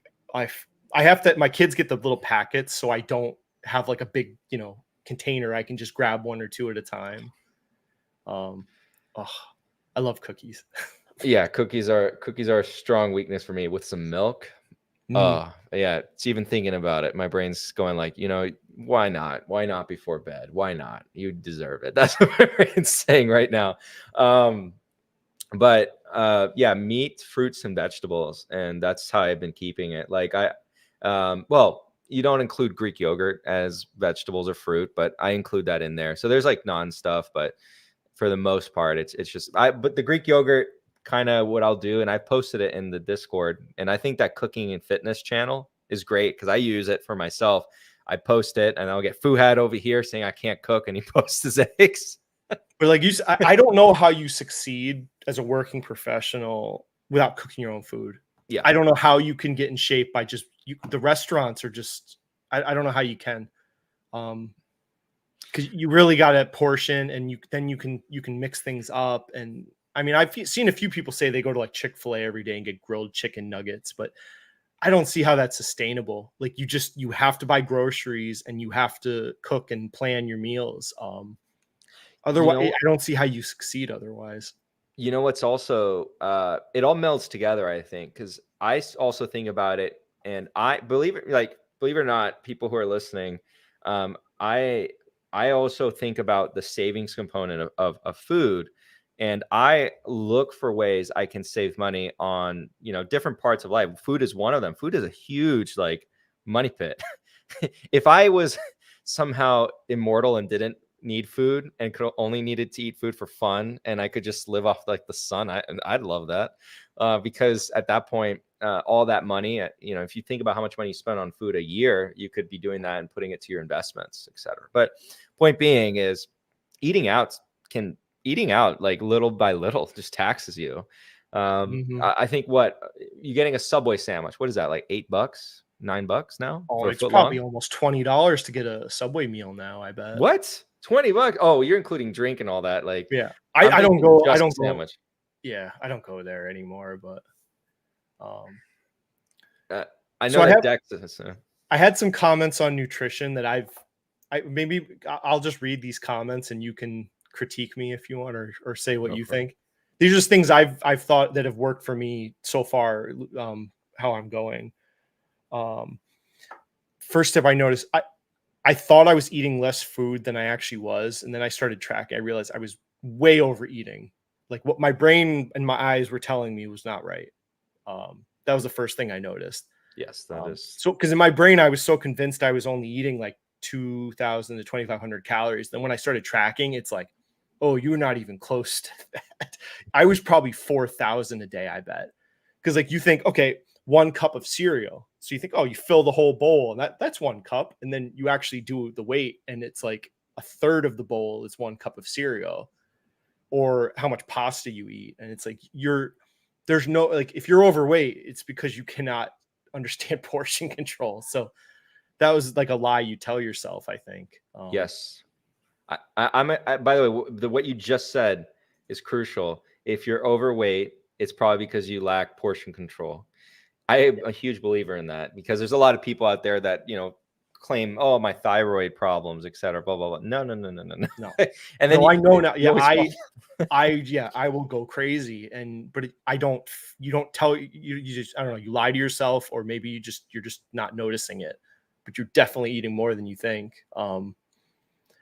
Speaker 1: have to. My kids get the little packets, so I don't have like a big container. I can just grab one or two at a time. I love cookies.
Speaker 2: Yeah, cookies are a strong weakness for me with some milk. Oh, yeah. It's even thinking about it. My brain's going like, why not? Why not before bed? Why not? You deserve it. That's what my brain's saying right now. But yeah, meat, fruits, and vegetables. And that's how I've been keeping it. Like well, you don't include Greek yogurt as vegetables or fruit, but I include that in there. So there's like non-stuff, but for the most part, it's just, but the Greek yogurt, kind of what I'll do, and I posted it in the Discord, and I think that cooking and fitness channel is great because I use it for myself. I post it, and I'll get Fuhad over here saying I can't cook, and he posts his eggs.
Speaker 1: But like I don't know how you succeed as a working professional without cooking your own food.
Speaker 2: Yeah,
Speaker 1: I don't know how you can get in shape by just the restaurants are just. I don't know how you can, because you really got to portion, and you can mix things up. And I mean, I've seen a few people say they go to like Chick-fil-A every day and get grilled chicken nuggets, but I don't see how that's sustainable. Like you have to buy groceries and you have to cook and plan your meals. Otherwise, I don't see how you succeed otherwise.
Speaker 2: What's also, it all melds together, I think, because I also think about it, and I believe it or not, people who are listening, I also think about the savings component of food. And I look for ways I can save money on, different parts of life. Food is one of them. Food is a huge like money pit. If I was somehow immortal and didn't need food and only needed to eat food for fun, and I could just live off like the sun, I'd love that. Because at that point, all that money, if you think about how much money you spend on food a year, you could be doing that and putting it to your investments, etc. But point being is eating out like little by little just taxes you. I think you're getting a Subway sandwich. What is that, like $8, $9 now?
Speaker 1: Oh, it's probably almost $20 to get a Subway meal now, I bet.
Speaker 2: What? $20? Oh, you're including drink and all that. Like,
Speaker 1: yeah, I don't go. I don't
Speaker 2: sandwich.
Speaker 1: Yeah, I don't go there anymore. But
Speaker 2: I know that Dex.
Speaker 1: I had some comments on nutrition that maybe I'll just read these comments and you can critique me if you want, or say what you think. These are just things I've thought that have worked for me so far. How I'm going. First tip I noticed, I thought I was eating less food than I actually was, and then I started tracking. I realized I was way overeating. Like what my brain and my eyes were telling me was not right. That was the first thing I noticed.
Speaker 2: Yes, that is
Speaker 1: so, because in my brain I was so convinced I was only eating like 2,000 to 2,500 calories. Then when I started tracking, it's like, oh, you're not even close to that. I was probably 4,000 a day, I bet. Because like you think, okay, 1 cup of cereal. So you think, oh, you fill the whole bowl, and that's 1 cup. And then you actually do the weight, and it's like a third of the bowl is 1 cup of cereal, or how much pasta you eat. And it's like there's no, like, if you're overweight, it's because you cannot understand portion control. So that was like a lie you tell yourself, I think.
Speaker 2: Yes. I'm by the way, what you just said is crucial. If you're overweight, it's probably because you lack portion control. I am a huge believer in that, because there's a lot of people out there that, claim, oh, my thyroid problems, etc. Blah blah blah. No.
Speaker 1: No.
Speaker 2: And then
Speaker 1: No, I know now. Yeah,
Speaker 2: always
Speaker 1: I will go crazy, you don't tell you just, I don't know, you lie to yourself, or maybe you're just not noticing it, but you're definitely eating more than you think. And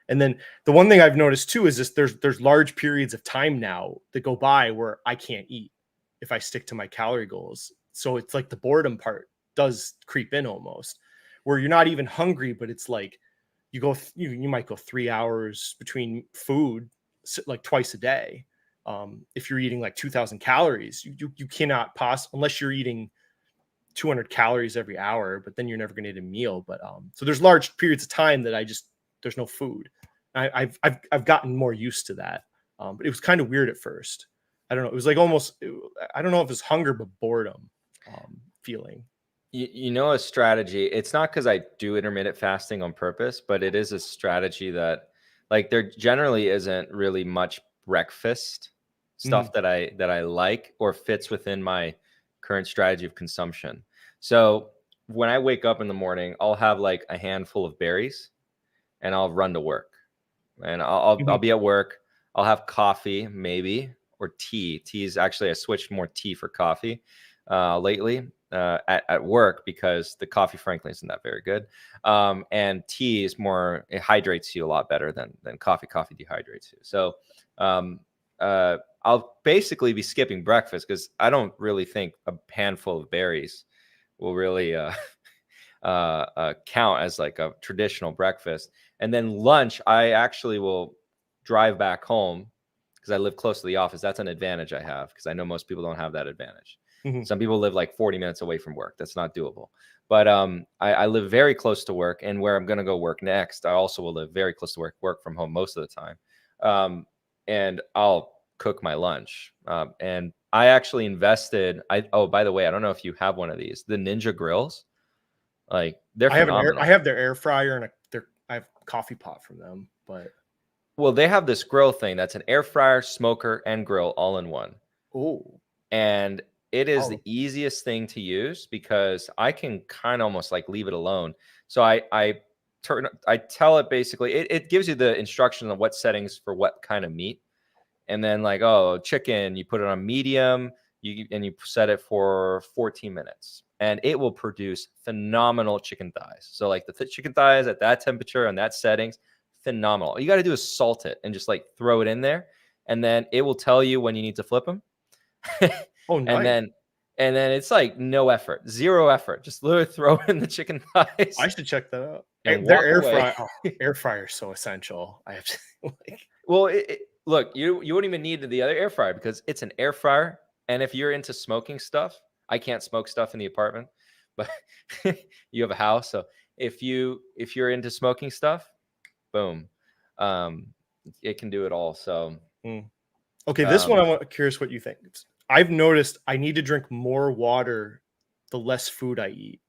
Speaker 1: then the one thing I've noticed too is this: there's large periods of time now that go by where I can't eat if I stick to my calorie goals. So it's like the boredom part does creep in almost, where you're not even hungry, but it's like you might go 3 hours between food, like twice a day. If you're eating like 2,000 calories, you cannot unless you're eating 200 calories every hour, but then you're never going to eat a meal. But so there's large periods of time that there's no food. I've gotten more used to that, but it was kind of weird at first. I don't know. It was like I don't know if it's hunger, but boredom feeling.
Speaker 2: You know, a strategy, it's not because I do intermittent fasting on purpose, but it is a strategy that, like, there generally isn't really much breakfast stuff that I like or fits within my current strategy of consumption. So when I wake up in the morning, I'll have like a handful of berries and I'll run to work, and I'll be at work. I'll have coffee maybe, or tea. Tea is actually, I switched more tea for coffee lately at work, because the coffee frankly isn't that very good. And tea is more, it hydrates you a lot better than coffee. Coffee dehydrates you. So I'll basically be skipping breakfast, because I don't really think a handful of berries will really count as like a traditional breakfast. And then lunch, I actually will drive back home, because I live close to the office. That's an advantage I have, because I know most people don't have that advantage. Some people live like 40 minutes away from work. That's not doable. But I live very close to work, and where I'm going to go work next, I also will live very close to work from home most of the time. And I'll cook my lunch. And I actually invested. Oh, by the way, I don't know if you have one of these, the Ninja grills. Like, they're phenomenal.
Speaker 1: I have their air fryer, and I have a coffee pot from them. But
Speaker 2: well, they have this grill thing that's an air fryer, smoker, and grill all in one.
Speaker 1: Oh,
Speaker 2: and it is the easiest thing to use, because I can kind of almost like leave it alone. So I tell it basically, it gives you the instruction on what settings for what kind of meat. And then, like, oh, chicken, you put it on medium, and you set it for 14 minutes, and it will produce phenomenal chicken thighs. So like the chicken thighs at that temperature and that settings, phenomenal. All you got to do is salt it and just like throw it in there, and then it will tell you when you need to flip them.
Speaker 1: oh, nice.
Speaker 2: And then it's like no effort, zero effort. Just literally throw in the chicken thighs.
Speaker 1: I should check that out.
Speaker 2: And
Speaker 1: Their air fryer is so essential. I have to like.
Speaker 2: Well, look, you wouldn't even need the other air fryer, because it's an air fryer. And if you're into smoking stuff, I can't smoke stuff in the apartment, but you have a house. So if you're into smoking stuff, boom, it can do it all. So
Speaker 1: okay, this one I'm curious what you think. I've noticed I need to drink more water the less food I eat.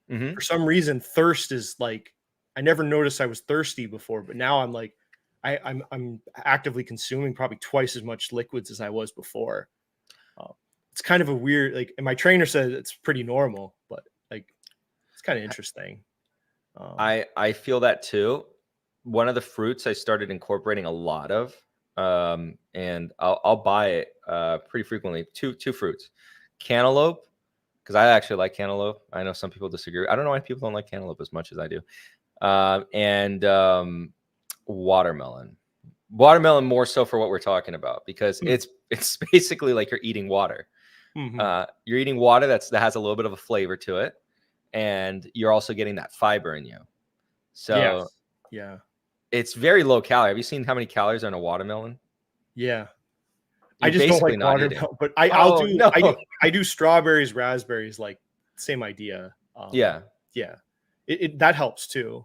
Speaker 1: For some reason, thirst is like, I never noticed I was thirsty before, but now I'm like, I'm actively consuming probably twice as much liquids as I was before. It's kind of a weird, like, and my trainer said it's pretty normal, but like, it's kind of interesting.
Speaker 2: I feel that too. One of the fruits I started incorporating a lot of, and I'll buy it pretty frequently. Two fruits, cantaloupe, because I actually like cantaloupe. I know some people disagree. I don't know why people don't like cantaloupe as much as I do. And watermelon. Watermelon more so for what we're talking about, because it's basically like you're eating water. You're eating water that has a little bit of a flavor to it, and you're also getting that fiber in you. So
Speaker 1: yeah,
Speaker 2: it's very low calorie. Have you seen how many calories are in a watermelon?
Speaker 1: Yeah.
Speaker 2: You're
Speaker 1: I just don't like watermelon, but I do strawberries, raspberries, like same idea.
Speaker 2: Yeah.
Speaker 1: That helps too.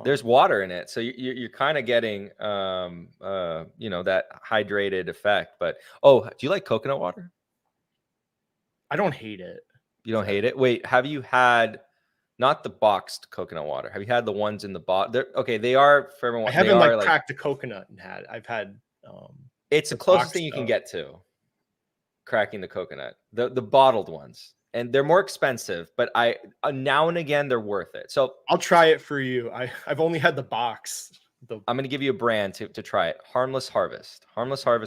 Speaker 2: There's water in it, so you're kind of getting that hydrated effect. But do you like coconut water?
Speaker 1: I don't hate it.
Speaker 2: You don't hate it? Wait, have you had not the boxed coconut water? Have you had the ones in the box? Okay, they are for everyone.
Speaker 1: I haven't cracked a coconut and had. I've had.
Speaker 2: It's the closest thing you can get to cracking the coconut. The bottled ones. and they're more expensive, but now and again they're worth it. So
Speaker 1: I'll try it for you. I've only had the box.
Speaker 2: I'm going to give you a brand to try it. Harmless Harvest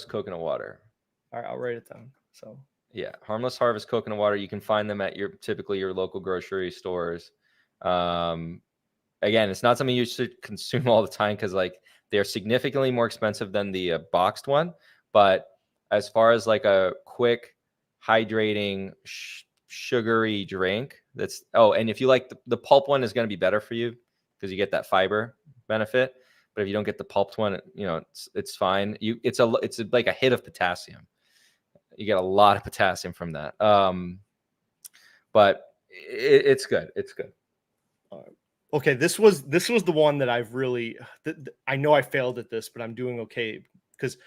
Speaker 2: coconut water.
Speaker 1: All right, I'll write it down. So
Speaker 2: yeah, Harmless Harvest coconut water. You can find them at typically your local grocery stores. Again, it's not something you should consume all the time because like they're significantly more expensive than the boxed one. But as far as like a quick hydrating sugary drink, and if you like the pulp one is going to be better for you because you get that fiber benefit. But if you don't get the pulped one, it's fine. It's like a hit of potassium. You get a lot of potassium from that. But it's good. It's good.
Speaker 1: Okay, this was the one that I've really. I know I failed at this, but I'm doing okay because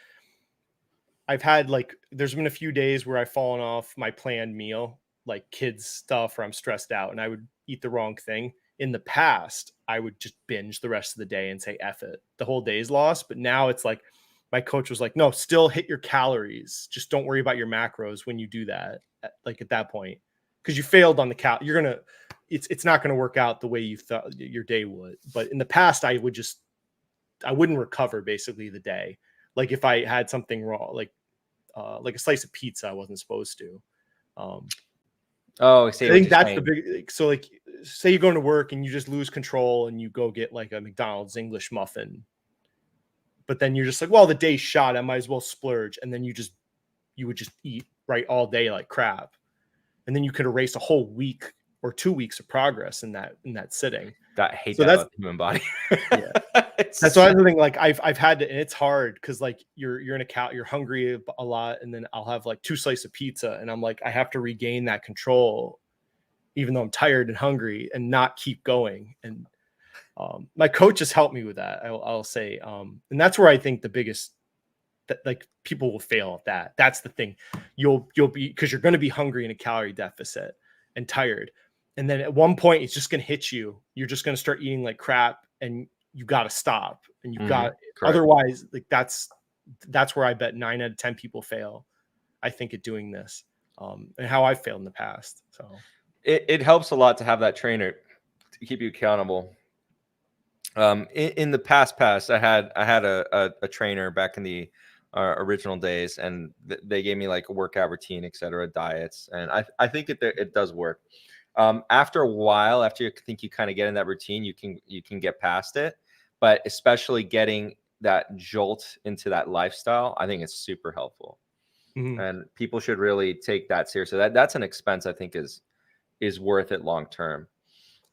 Speaker 1: I've had there's been a few days where I've fallen off my planned meal, like kids stuff, or I'm stressed out, and I would eat the wrong thing. In the past, I would just binge the rest of the day and say, F it. The whole day's lost. But now it's like my coach was like, no, still hit your calories. Just don't worry about your macros when you do that. Like at that point, because you failed on the it's not going to work out the way you thought your day would. But in the past, I wouldn't recover basically the day. Like if I had something wrong, like a slice of pizza, I wasn't supposed to.
Speaker 2: I
Speaker 1: think that's the big. So like, say you're going to work and you just lose control and you go get like a McDonald's English muffin, but then you're just like, well, the day's shot. I might as well splurge. And then you would just eat right all day like crap, and then you could erase a whole week or 2 weeks of progress in that sitting.
Speaker 2: I hate that about the human body.
Speaker 1: Yeah. That's why I think like I've had to, and it's hard because like you're in you're hungry a lot, and then I'll have like 2 slices of pizza, and I'm like I have to regain that control, even though I'm tired and hungry, and not keep going. And my coach has helped me with that. I'll say, and that's where I think the biggest that like people will fail at that. That's the thing. You'll be because you're going to be hungry in a calorie deficit and tired, and then at one point it's just going to hit you. You're just going to start eating like crap, and you got to stop, and you got otherwise like that's where I bet 9 out of 10 people fail, I think, at doing this, and how I failed in the past. So
Speaker 2: it helps a lot to have that trainer to keep you accountable. In the past, I had a trainer back in the original days, and they gave me like a workout routine, etc., diets, and I think it does work. After a while, after you think you kind of get in that routine, you can get past it. But especially getting that jolt into that lifestyle, I think it's super helpful. Mm-hmm. And people should really take that seriously. That's an expense I think is worth it long term.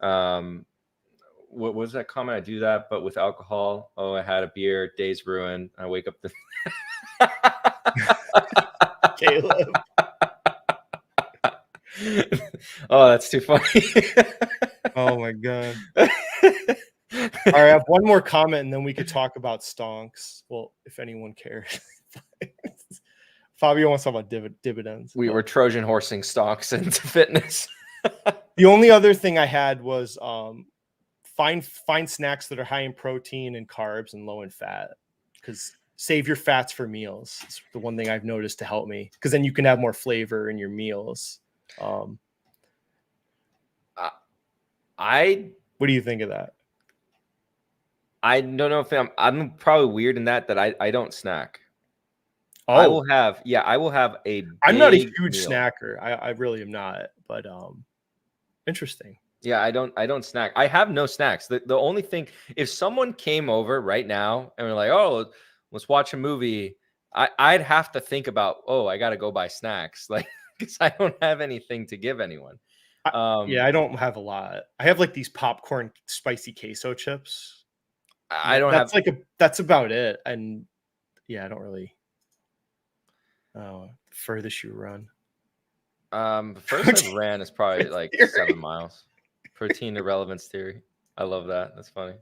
Speaker 2: What was that comment? I do that, but with alcohol. Oh, I had a beer, day's ruined. I wake up
Speaker 1: Caleb.
Speaker 2: Oh, that's too funny.
Speaker 1: Oh my god. All right, I have one more comment and then we could talk about stonks. Well, if anyone cares. Fabio wants to talk about dividends.
Speaker 2: We were Trojan horsing stonks into fitness.
Speaker 1: The only other thing I had was find snacks that are high in protein and carbs and low in fat, because save your fats for meals. It's the one thing I've noticed to help me, because then you can have more flavor in your meals. What do you think of that?
Speaker 2: I don't know if I'm probably weird in that I don't snack.
Speaker 1: Oh,
Speaker 2: I will have a
Speaker 1: I'm not a huge snacker. I really am not, but interesting.
Speaker 2: Yeah, I don't snack. I have no snacks. The only thing, if someone came over right now and we're like, oh, let's watch a movie, I'd have to think about, oh, I got to go buy snacks, like, because I don't have anything to give anyone.
Speaker 1: Yeah, I don't have a lot. I have like these popcorn spicy queso chips.
Speaker 2: I don't
Speaker 1: that's
Speaker 2: have
Speaker 1: that's about it. And yeah, I don't really. Oh, furthest you run.
Speaker 2: The first I ran is probably like 7 miles. Protein to relevance theory. I love that. That's funny.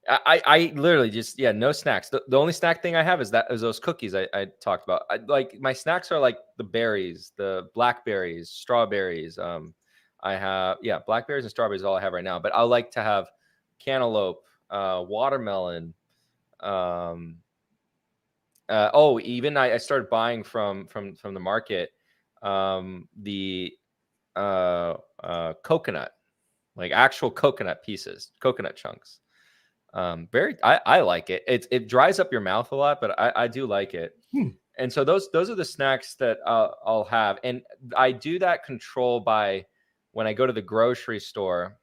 Speaker 2: I literally just, no snacks. The only snack thing I have is those cookies I talked about. Like my snacks are like the berries, the blackberries, strawberries. I have blackberries and strawberries is all I have right now. But I like to have cantaloupe, watermelon. Even I started buying from the market the coconut, like actual coconut pieces, coconut chunks. I like it. It dries up your mouth a lot, but I do like it. And so those are the snacks that I'll have, and I do that control by when I go to the grocery store.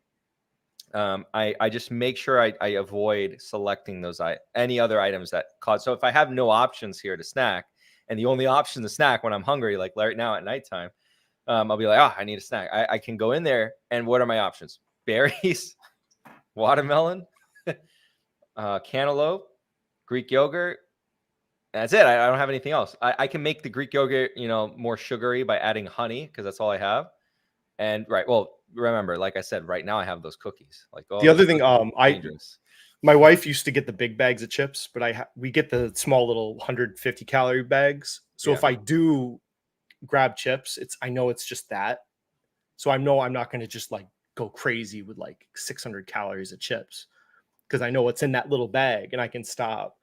Speaker 2: I just make sure I avoid selecting those any other items that cause. So if I have no options here to snack, and the only option to snack when I'm hungry, like right now at nighttime, I'll be like, I need a snack. I can go in there, and what are my options? Berries, watermelon, cantaloupe, Greek yogurt. That's it. I don't have anything else. I can make the Greek yogurt, more sugary by adding honey, because that's all I have. And well, remember, like I said, right now I have those cookies. Like,
Speaker 1: The other thing,
Speaker 2: dangerous.
Speaker 1: My wife used to get the big bags of chips, but we get the small little 150 calorie bags. So if I do grab chips, I know it's just that. So I know I'm not going to just like go crazy with like 600 calories of chips, because I know what's in that little bag and I can stop.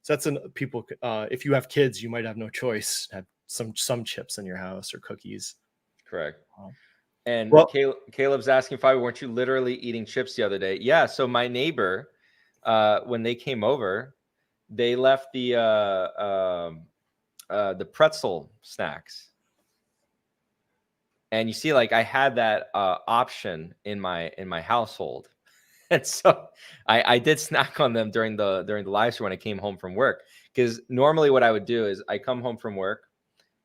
Speaker 1: So that's people. If you have kids, you might have no choice. Have some chips in your house or cookies.
Speaker 2: Correct. And
Speaker 1: well,
Speaker 2: Caleb's asking, Fabio, weren't you literally eating chips the other day? Yeah. So my neighbor, when they came over, they left the pretzel snacks. And you see, like, I had that option in my household. And so I did snack on them during the live stream when I came home from work. Because normally what I would do is I come home from work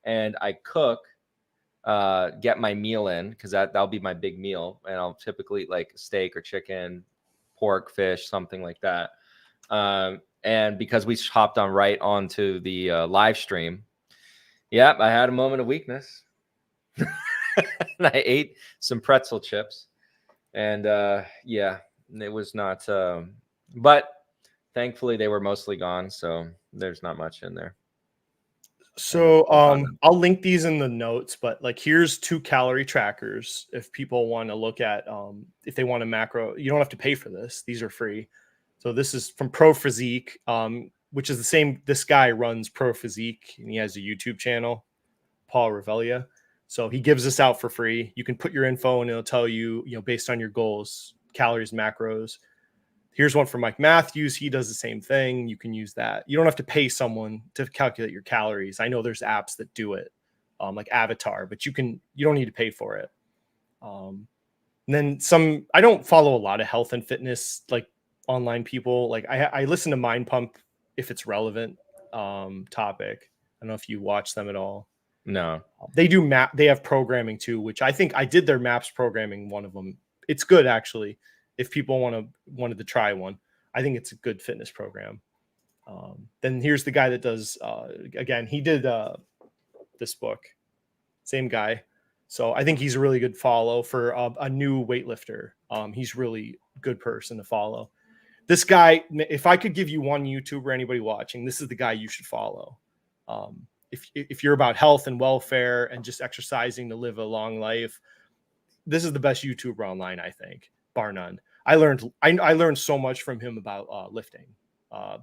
Speaker 2: and I cook, get my meal in, because that'll be my big meal. And I'll typically eat like steak or chicken, pork, fish, something like that. And because we hopped right onto the live stream, I had a moment of weakness. And I ate some pretzel chips. And it was not, but thankfully they were mostly gone, so there's not much in there.
Speaker 1: So I'll link these in the notes, but like here's 2 calorie trackers if people want to look at if they want a macro. You don't have to pay for this. These are free. So this is from Pro Physique, which is the same. This guy runs Pro Physique and he has a YouTube channel, Paul Revelia. So he gives this out for free. You can put your info and it'll tell you, based on your goals, calories, macros. Here's one for Mike Matthews. He does the same thing. You can use that. You don't have to pay someone to calculate your calories. I know there's apps that do it, like Avatar, but you don't need to pay for it. And then I don't follow a lot of health and fitness, like online people. Like I listen to Mind Pump if it's relevant topic. I don't know if you watch them at all.
Speaker 2: No.
Speaker 1: They do they have programming too, which I think I did their MAPS programming, one of them. It's good actually. If people wanted to try one, I think it's a good fitness program. Then here's the guy that does, again, he did this book, same guy. So I think he's a really good follow for a new weightlifter. He's really good person to follow. This guy, if I could give you one YouTuber, anybody watching, this is the guy you should follow. If you're about health and welfare and just exercising to live a long life, this is the best YouTuber online, I think, bar none. I learned so much from him about lifting,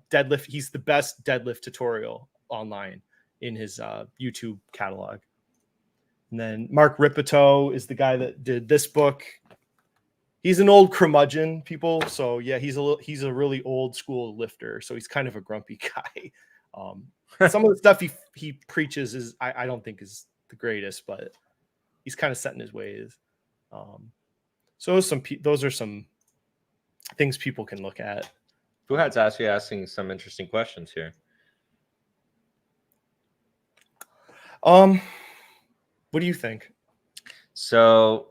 Speaker 1: deadlift. He's the best deadlift tutorial online in his YouTube catalog. And then Mark Rippetoe is the guy that did this book. He's an old curmudgeon, people. So yeah, he's a really old school lifter. So he's kind of a grumpy guy. Some of the stuff he preaches is I don't think is the greatest, but he's kind of set in his ways. So those are some things people can look at.
Speaker 2: Fuhad's actually asking some interesting questions here.
Speaker 1: What do you think?
Speaker 2: So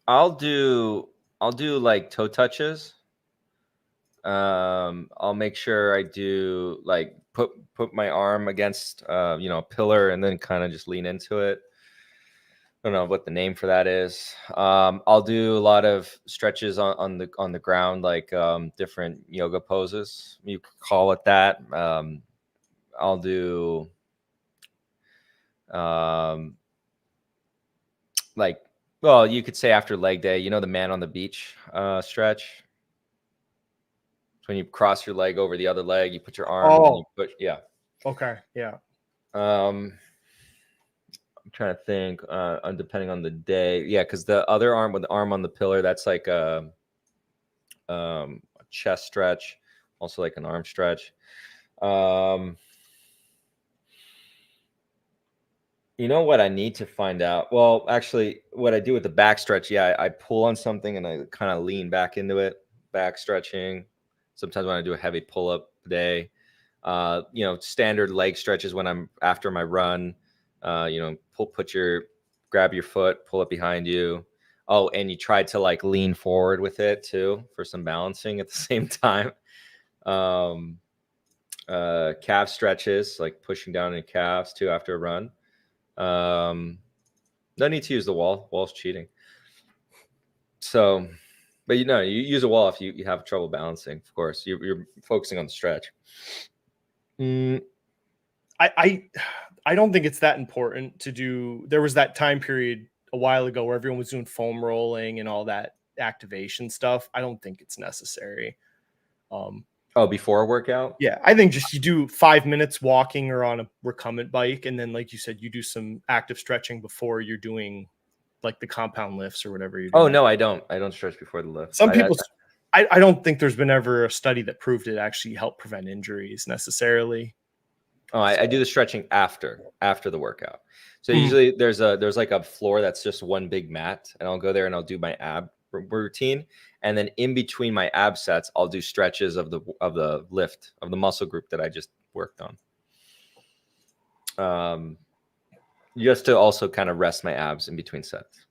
Speaker 2: I'll do like toe touches. I'll make sure I do like put my arm against a pillar and then kind of just lean into it. I don't know what the name for that is. I'll do a lot of stretches on the ground, like different yoga poses. You could call it that. I'll do you could say after leg day, the man on the beach stretch. When you cross your leg over the other leg, you put your arm and then you push. Yeah.
Speaker 1: Okay. Yeah.
Speaker 2: I'm trying to think, depending on the day. Yeah, because the other arm with the arm on the pillar, that's like a chest stretch, also like an arm stretch. You know what I need to find out? Well, actually, what I do with the back stretch, yeah, I pull on something and I kind of lean back into it, back stretching. Sometimes when I do a heavy pull up day, standard leg stretches when I'm after my run. Grab your foot, pull it behind you. Oh, and you try to like lean forward with it too for some balancing at the same time. Calf stretches, like pushing down in calves too after a run. No need to use the wall. Wall's cheating. So, but you use a wall if you have trouble balancing. Of course, you're focusing on the stretch.
Speaker 1: I don't think it's that important to do. There was that time period a while ago where everyone was doing foam rolling and all that activation stuff. I don't think it's necessary.
Speaker 2: Before a workout?
Speaker 1: Yeah, I think just you do 5 minutes walking or on a recumbent bike, and then like you said, you do some active stretching before you're doing like the compound lifts or whatever you're doing.
Speaker 2: Oh no, I don't stretch before the lift.
Speaker 1: Some people, I don't think there's been ever a study that proved it actually helped prevent injuries necessarily.
Speaker 2: Oh, I do the stretching after the workout. So usually there's like a floor that's just one big mat, and I'll go there and I'll do my ab routine, and then in between my ab sets, I'll do stretches of the lift of the muscle group that I just worked on. Just to also kind of rest my abs in between sets.